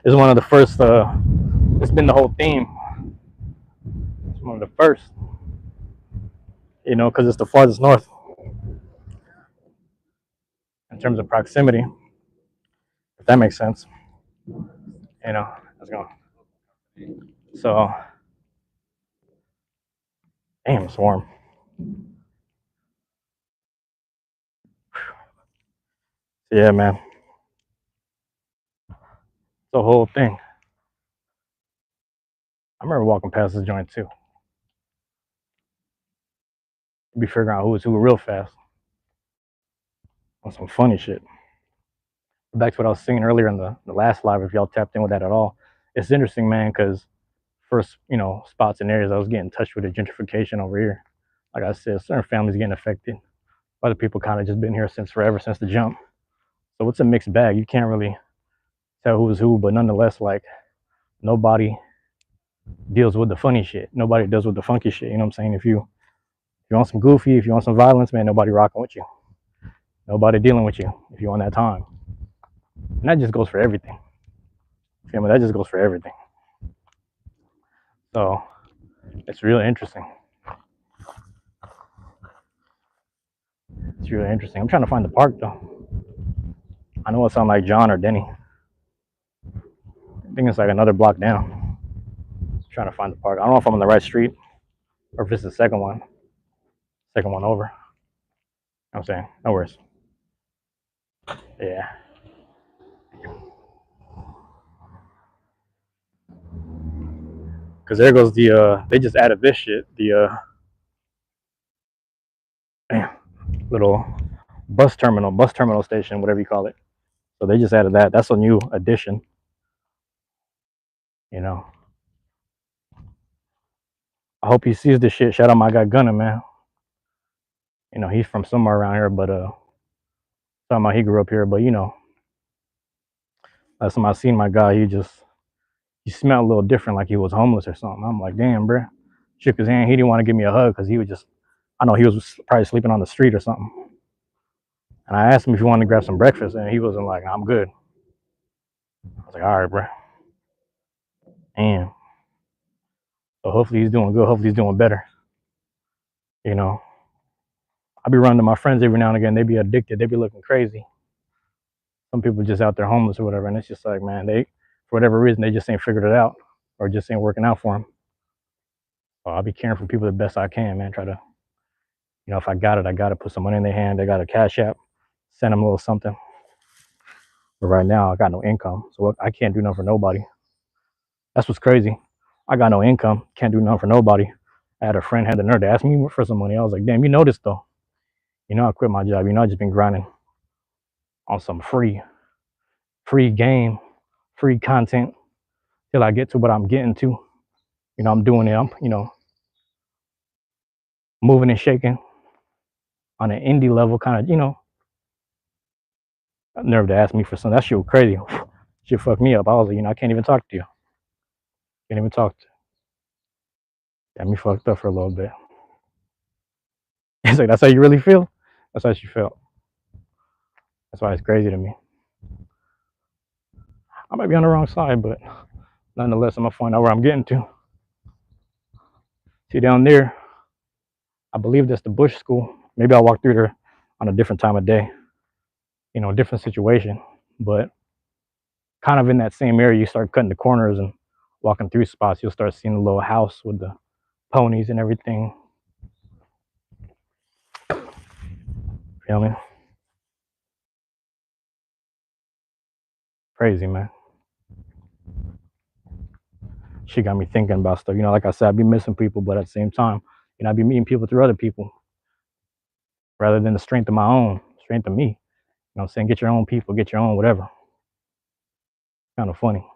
It's one of the first, it's been the whole theme. It's one of the first, because it's the farthest north in terms of proximity, if that makes sense. Let's go. So, damn, it's warm. Yeah, man. The whole thing. I remember walking past this joint too. Be figuring out who's who real fast on some funny shit. Back to what I was saying earlier in the last live, if y'all tapped in with that at all, it's interesting, man, because first, spots and areas I was getting in touch with the gentrification over here. Like I said, certain families getting affected. Other people kind of just been here since forever, since the jump. So it's a mixed bag. You can't really tell who's who, but nonetheless, like nobody deals with the funny shit. Nobody deals with the funky shit. You know what I'm saying? If you want some goofy, if you want some violence, man, nobody rocking with you. Nobody dealing with you if you want that time. And that just goes for everything. Feel me? That just goes for everything. So it's really interesting. It's really interesting. I'm trying to find the park though. I know it sounds like John or Denny. I think it's like another block down. I'm trying to find the park. I don't know if I'm on the right street or if it's the second one. Second one over. I'm saying, no worries. Yeah. Cause there goes the they just added this shit. The little bus terminal station, whatever you call it. So they just added that. That's a new addition. You know. I hope he sees this shit. Shout out my guy Gunna, man. He's from somewhere around here, but talking about he grew up here, but last time I seen my guy, he smelled a little different, like he was homeless or something. I'm like, damn, bro. Shook his hand. He didn't want to give me a hug because he was just, I know he was probably sleeping on the street or something. And I asked him if he wanted to grab some breakfast, and he wasn't like, I'm good. I was like, all right, bro. And so hopefully he's doing good. Hopefully he's doing better. I be running to my friends every now and again. They be addicted. They be looking crazy. Some people just out there homeless or whatever, and it's just like, man, they, for whatever reason, they just ain't figured it out or just ain't working out for them. So I'll be caring for people the best I can, man. Try to, if I got it, I got to put some money in their hand. They got a cash app, send them a little something. But right now, I got no income, so I can't do nothing for nobody. That's what's crazy. I got no income, can't do nothing for nobody. I had a friend had the nerve to ask me for some money. I was like, damn, you know this though. I quit my job. I just been grinding on some free game, free content till I get to what I'm getting to. I'm doing it. I'm, moving and shaking on an indie level, kind of, nerve to ask me for something. That shit was crazy. Shit fucked me up. I was like, I can't even talk to you. Can't even talk to you. Got me fucked up for a little bit. It's like, that's how you really feel? That's how she felt. That's why it's crazy to me. I might be on the wrong side, but nonetheless, I'm gonna find out where I'm getting to. See down there, I believe that's the Bush School. Maybe I'll walk through there on a different time of day, different situation. But kind of in that same area, you start cutting the corners and walking through spots, you'll start seeing the little house with the ponies and everything. Feel me? Crazy, man. She got me thinking about stuff. Like I said, I'd be missing people, but at the same time, I'd be meeting people through other people rather than the strength of my own, strength of me. What I'm saying? Get your own people, get your own whatever. Kind of funny.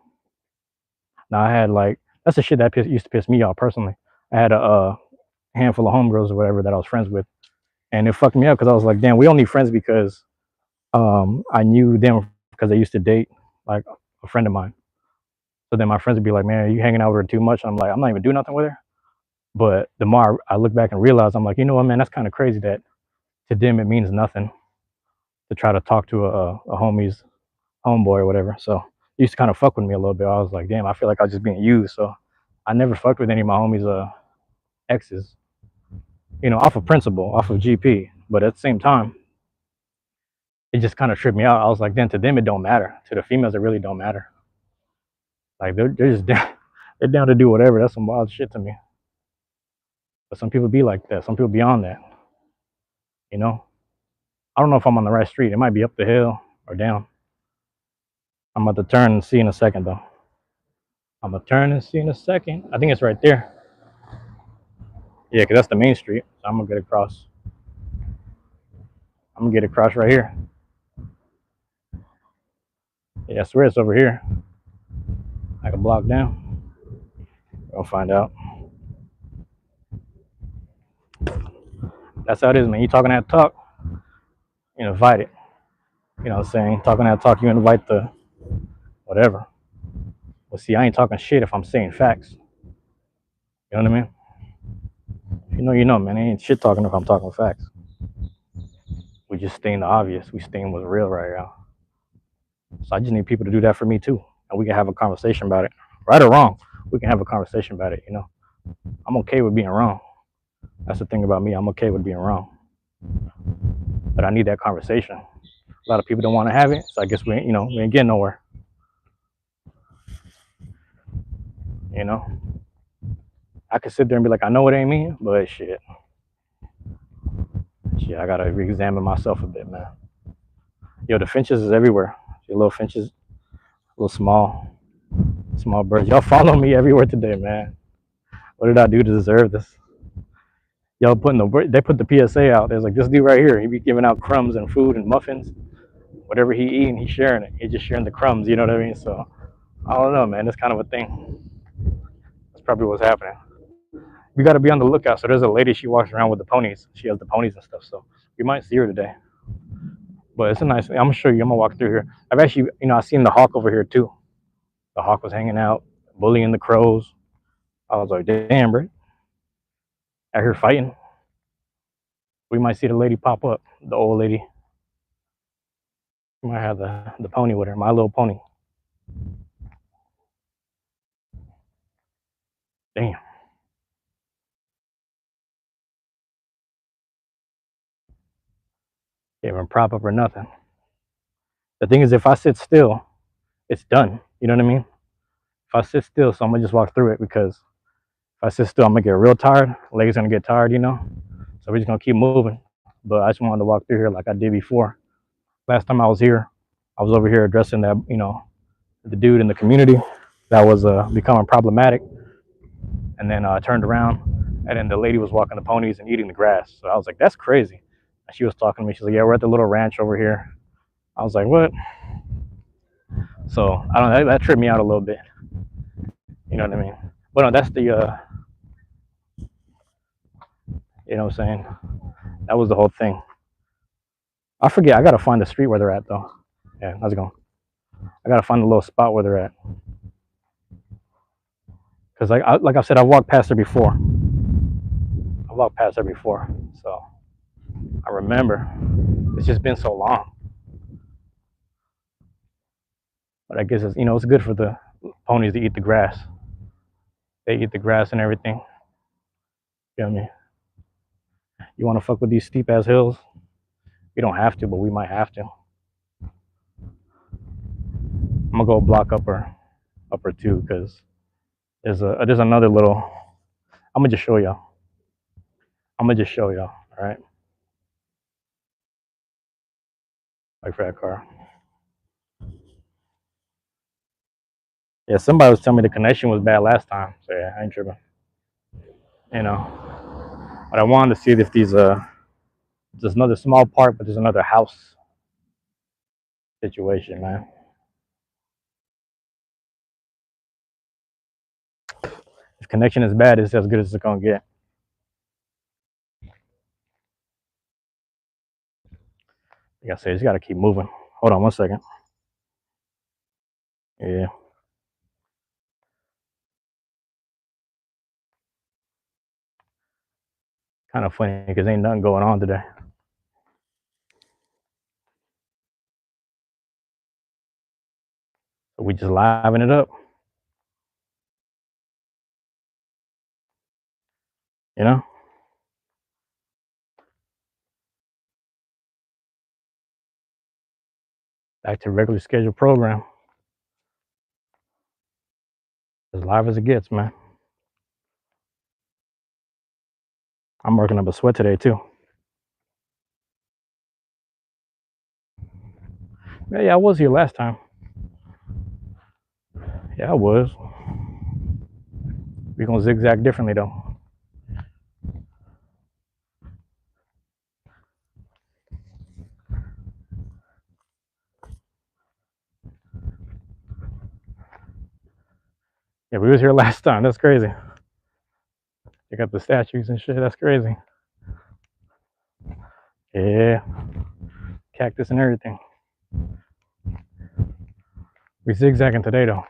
Now I had like that's the shit that used to piss me off personally. I had a handful of homegirls or whatever that I was friends with, and it fucked me up because I was like, damn, we only friends because I knew them because they used to date like a friend of mine. So then my friends would be like, man, are you hanging out with her too much? I'm like, I'm not even doing nothing with her. But the more I look back and realize, I'm like, you know what, man, that's kind of crazy that to them it means nothing to try to talk to a homie's homeboy or whatever. So it used to kind of fuck with me a little bit. I was like, damn, I feel like I was just being used. So I never fucked with any of my homies' exes, off of principle, off of GP. But at the same time, it just kind of tripped me out. I was like, then to them it don't matter. To the females, it really don't matter. Like they're just down, they're down to do whatever. That's some wild shit to me. But some people be like that. Some people be on that. You know. I don't know if I'm on the right street. It might be up the hill or down. I'm about to turn and see in a second though. I'm gonna turn and see in a second. I think it's right there. Yeah, cause that's the main street. So I'm gonna get across. I'm gonna get across right here. Yeah, I swear it's over here. Like a block down. We'll find out. That's how it is, man. You talking that talk, you invite it. You know what I'm saying? Talking that talk, you invite the whatever. Well, see, I ain't talking shit if I'm saying facts. You know what I mean? You know, man. I ain't shit talking if I'm talking facts. We just staying the obvious. We staying what's real right now. So I just need people to do that for me too, and we can have a conversation about it, right or wrong. We can have a conversation about it. I'm okay with being wrong. That's the thing about me. I'm okay with being wrong, but I need that conversation. A lot of people don't want to have it, so I guess we ain't getting nowhere. You know, I could sit there and be like, I know it ain't me, but shit, I gotta re-examine myself a bit, man. Yo, the finches is everywhere. Your little finches, little small birds. Y'all follow me everywhere today, man. What did I do to deserve this? Y'all they put the PSA out. There's like this dude right here. He be giving out crumbs and food and muffins. Whatever he eating, he's sharing it. He's just sharing the crumbs. You know what I mean? So I don't know, man. It's kind of a thing. That's probably what's happening. We got to be on the lookout. So there's a lady. She walks around with the ponies. She has the ponies and stuff. So we might see her today. But it's a nice. I'm gonna show you. I'm gonna walk through here. I've actually, I seen the hawk over here too. The hawk was hanging out, bullying the crows. I was like, damn, bro. Out here fighting. We might see the lady pop up. The old lady. We might have the pony with her. My little pony. Damn. Can't even prop up or nothing. The thing is, if I sit still, it's done. You know what I mean? If I sit still, so I'm gonna just walk through it because if I sit still, I'm gonna get real tired. Legs gonna get tired, So we're just gonna keep moving. But I just wanted to walk through here like I did before. Last time I was here, I was over here addressing that, the dude in the community that was becoming problematic. And then I turned around, and then the lady was walking the ponies and eating the grass. So I was like, that's crazy. And she was talking to me. She's like, yeah, we're at the little ranch over here. I was like, what? So I don't know. That tripped me out a little bit. You know what I mean? But no, that's the, you know what I'm saying? That was the whole thing. I forget. I gotta find the street where they're at though. Yeah, how's it going? I gotta find the little spot where they're at. Cause like I said, I walked past her before. So I remember. It's just been so long. But I guess it's, you know, it's good for the ponies to eat the grass. They eat the grass and everything. You know what I mean? You want to fuck with these steep ass hills? We don't have to, but we might have to. I'm gonna go block upper two because there's another little. I'm gonna just show y'all. I'm gonna just show y'all. All right. Like for that car. Yeah, somebody was telling me the connection was bad last time. So yeah, I ain't tripping. You know. But I wanted to see if these there's another small park, but there's another house situation, man. If connection is bad, it's as good as it's gonna get. Like I said, you just gotta keep moving. Hold on one second. Yeah. Kind of funny because ain't nothing going on today. So we just liven it up. You know? Back to regular scheduled program. As live as it gets, man. I'm working up a sweat today too. Yeah, I was here last time. Yeah, I was. We're gonna zigzag differently though. Yeah, we was here last time. That's crazy. They got the statues and shit. That's crazy. Yeah. Cactus and everything. We zigzagging today though.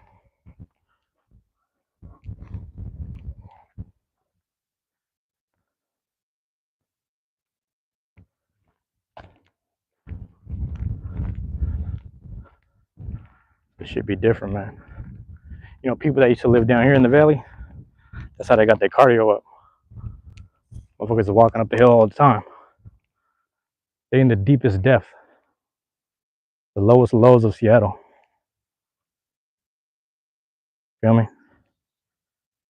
It should be different, man. You know, people that used to live down here in the valley, that's how they got their cardio up. Motherfuckers are walking up the hill all the time. They in the deepest depth, the lowest lows of Seattle. Feel me?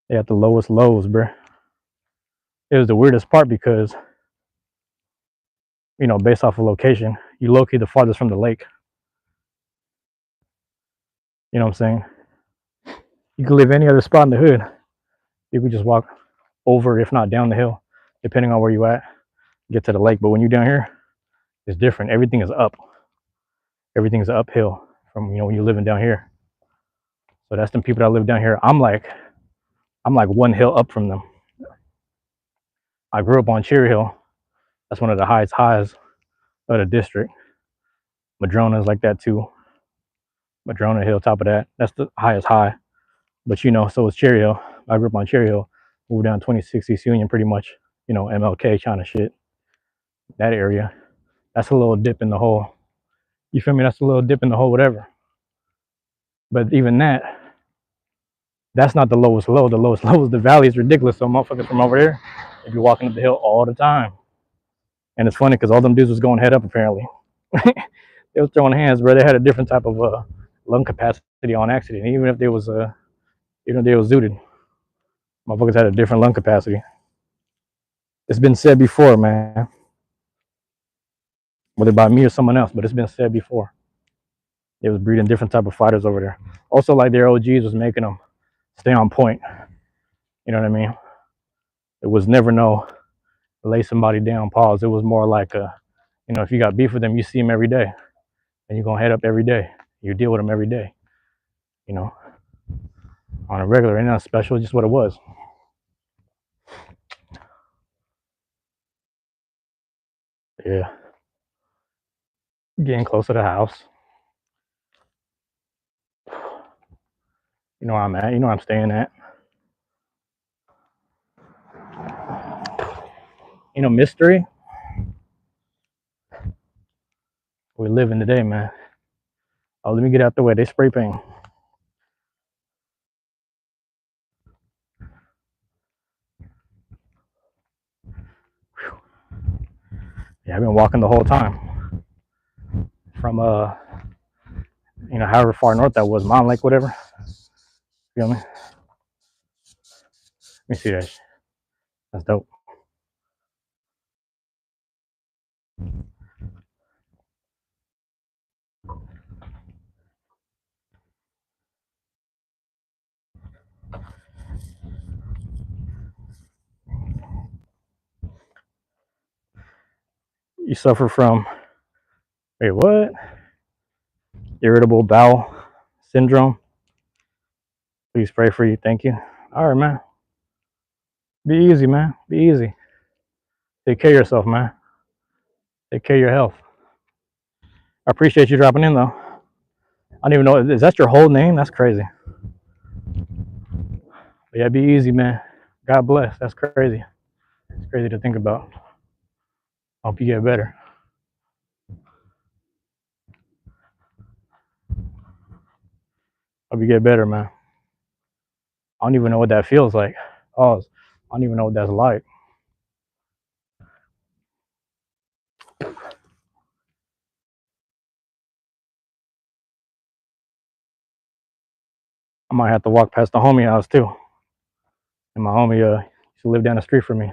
They at the lowest lows, bruh. It was the weirdest part because, you know, based off of location, you locate the farthest from the lake. You know what I'm saying? You could live any other spot in the hood. You could just walk over, if not down the hill, depending on where you at, get to the lake. But when you're down here, it's different. Everything is up. Everything's uphill from, you know, when you're living down here. So that's the people that live down here. I'm like one hill up from them. I grew up on Cherry Hill. That's one of the highest highs of the district. Madrona is like that too. Madrona Hill, top of that. That's the highest high. But you know, so is Cherry Hill. I grew up on Cherry Hill, moved down 26 East Union pretty much, you know, MLK kind of shit. That area. That's a little dip in the hole. You feel me? That's a little dip in the hole, whatever. But even that's not the lowest low. The lowest low is the valley is ridiculous. So motherfuckers from over there, they be walking up the hill all the time. And it's funny because all them dudes was going head up apparently. They was throwing hands, bro. They had a different type of lung capacity on accident. Even if they was zooted, motherfuckers had a different lung capacity. It's been said before, man. Whether by me or someone else, but it's been said before. They was breeding different type of fighters over there. Also, like their OGs was making them stay on point. You know what I mean? It was never no lay somebody down, pause. It was more like you know, if you got beef with them, you see them every day, and you're gonna head up every day. You deal with them every day. You know, on a regular, ain't nothing special, just what it was. Yeah. Getting close to the house. You know where I'm at. You know where I'm staying at. You know, mystery. We live in today, man. Oh, let me get out the way. They spray paint. Yeah, I've been walking the whole time from however far north that was, Mountain Lake, whatever. Feel me? Let me see that. That's dope. You suffer from, wait, what? Irritable bowel syndrome. Please pray for you. Thank you. All right, man. Be easy, man. Be easy. Take care of yourself, man. Take care of your health. I appreciate you dropping in, though. I don't even know. Is that your whole name? That's crazy. But yeah, be easy, man. God bless. That's crazy. It's crazy to think about. Hope you get better. Hope you get better, man. I don't even know what that feels like. Oh, I don't even know what that's like. I might have to walk past the homie house too. And my homie used to live down the street from me.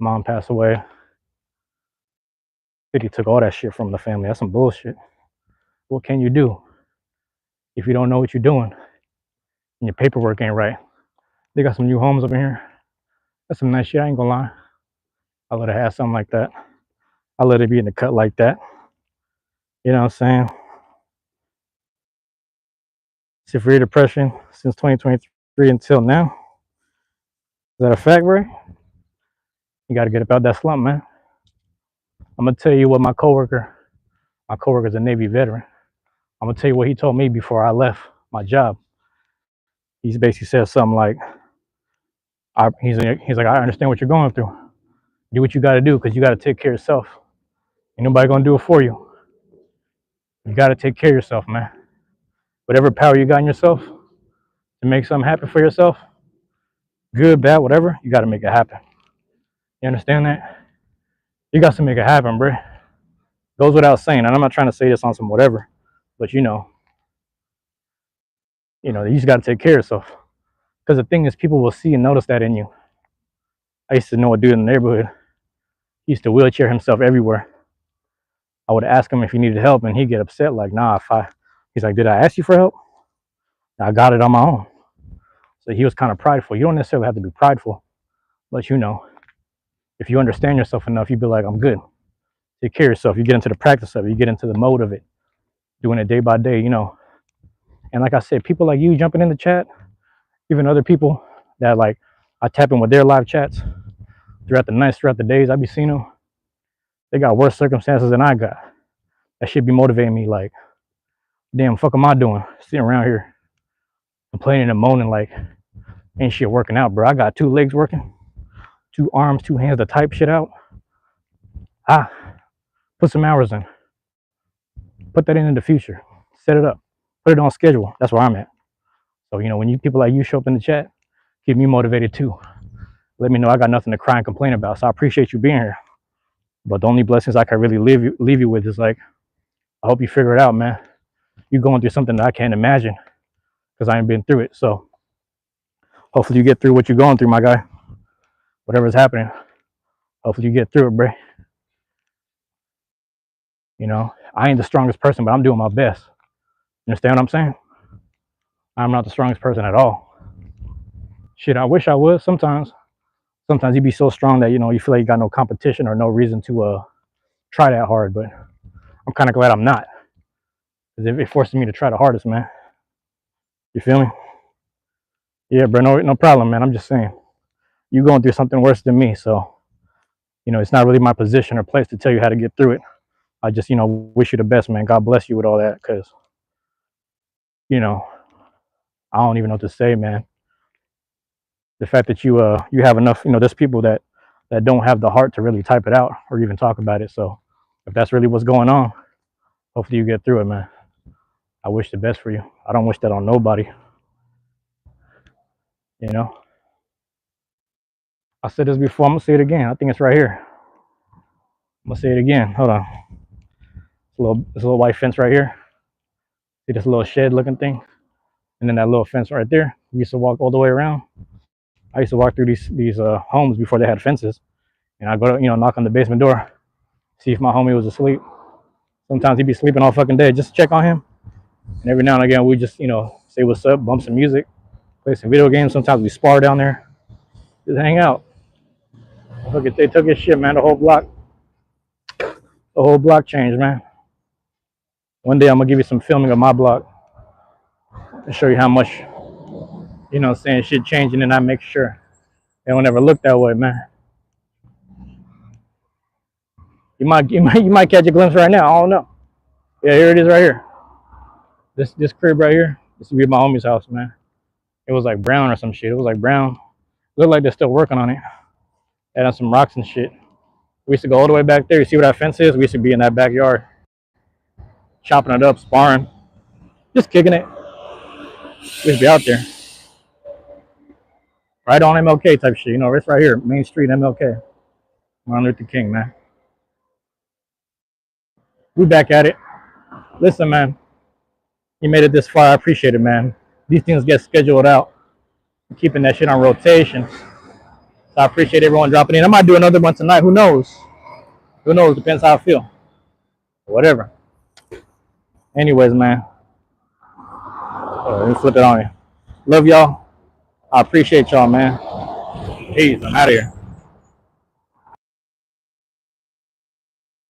Mom passed away. He took all that shit from the family. That's some bullshit. What can you do if you don't know what you're doing and your paperwork ain't right? They got some new homes up in here. That's some nice shit. I ain't gonna lie. I let her have something like that. I let it be in the cut like that. You know what I'm saying? Severe depression since 2023 until now. Is that a fact, bro? You got to get about that slump, man. I'm gonna tell you what my coworker's a Navy veteran. I'm gonna tell you what he told me before I left my job. He's basically said something like, he's like, I understand what you're going through. Do what you got to do because you got to take care of yourself. Ain't nobody gonna do it for you. You got to take care of yourself, man. Whatever power you got in yourself to make something happen for yourself, good, bad, whatever, you got to make it happen. You understand that? You got to make it happen, bro. Goes without saying, and I'm not trying to say this on some whatever, but you just got to take care of yourself. Because the thing is, people will see and notice that in you. I used to know a dude in the neighborhood. He used to wheelchair himself everywhere. I would ask him if he needed help, and he'd get upset, like, nah, he's like, did I ask you for help? I got it on my own. So he was kind of prideful. You don't necessarily have to be prideful, but if you understand yourself enough, you'd be like, I'm good. Take care of yourself. You get into the practice of it. You get into the mode of it, doing it day by day, And like I said, people like you jumping in the chat, even other people that like I tap in with their live chats throughout the nights, throughout the days, I be seeing them. They got worse circumstances than I got. That should be motivating me. Like, damn, fuck am I doing? Sitting around here complaining and moaning like ain't shit working out, bro. I got 2 legs working, 2 arms, 2 hands to type shit out. Put some hours in. Put that in the future. Set it up. Put it on schedule. That's where I'm at. So, when people like you show up in the chat, keep me motivated too. Let me know I got nothing to cry and complain about. So I appreciate you being here. But the only blessings I can really leave you with is like, I hope you figure it out, man. You're going through something that I can't imagine because I ain't been through it. So hopefully you get through what you're going through, my guy. Whatever's happening, hopefully you get through it, bro. I ain't the strongest person, but I'm doing my best. You understand what I'm saying? I'm not the strongest person at all. Shit, I wish I was sometimes. Sometimes you be so strong that, you feel like you got no competition or no reason to try that hard. But I'm kind of glad I'm not. Because it forces me to try the hardest, man. You feel me? Yeah, bro, no problem, man. I'm just saying. You going through something worse than me, so, it's not really my position or place to tell you how to get through it. I just, wish you the best, man. God bless you with all that, because, I don't even know what to say, man. The fact that you have enough, there's people that don't have the heart to really type it out or even talk about it. So if that's really what's going on, hopefully you get through it, man. I wish the best for you. I don't wish that on nobody. You know. I said this before. I'm gonna say it again. I think it's right here. I'm gonna say it again. Hold on. This little white fence right here. See this little shed looking thing, and then that little fence right there. We used to walk all the way around. I used to walk through these homes before they had fences, and I go to knock on the basement door, see if my homie was asleep. Sometimes he'd be sleeping all fucking day. Just check on him, and every now and again we just say what's up, bump some music, play some video games. Sometimes we spar down there, just hang out. Look at they took his shit, man. The whole block changed, man. One day I'm gonna give you some filming of my block and show you how much shit changing, and I make sure they don't ever look that way, man. You might catch a glimpse right now. I don't know. Yeah, here it is right here. This crib right here. This would be my homie's house, man. It was like brown or some shit. It was like brown. Looked like they're still working on it. They had some rocks and shit. We used to go all the way back there. You see where that fence is? We used to be in that backyard, chopping it up, sparring, just kicking it. We used to be out there. Right on MLK type shit. It's right here, Main Street, MLK. Martin Luther King, man. We back at it. Listen, man. You made it this far. I appreciate it, man. These things get scheduled out. I'm keeping that shit on rotation. So I appreciate everyone dropping in. I might do another one tonight. Who knows? Who knows? Depends how I feel. Whatever. Anyways, man. Let me flip it on you. Love y'all. I appreciate y'all, man. Peace. I'm out of here.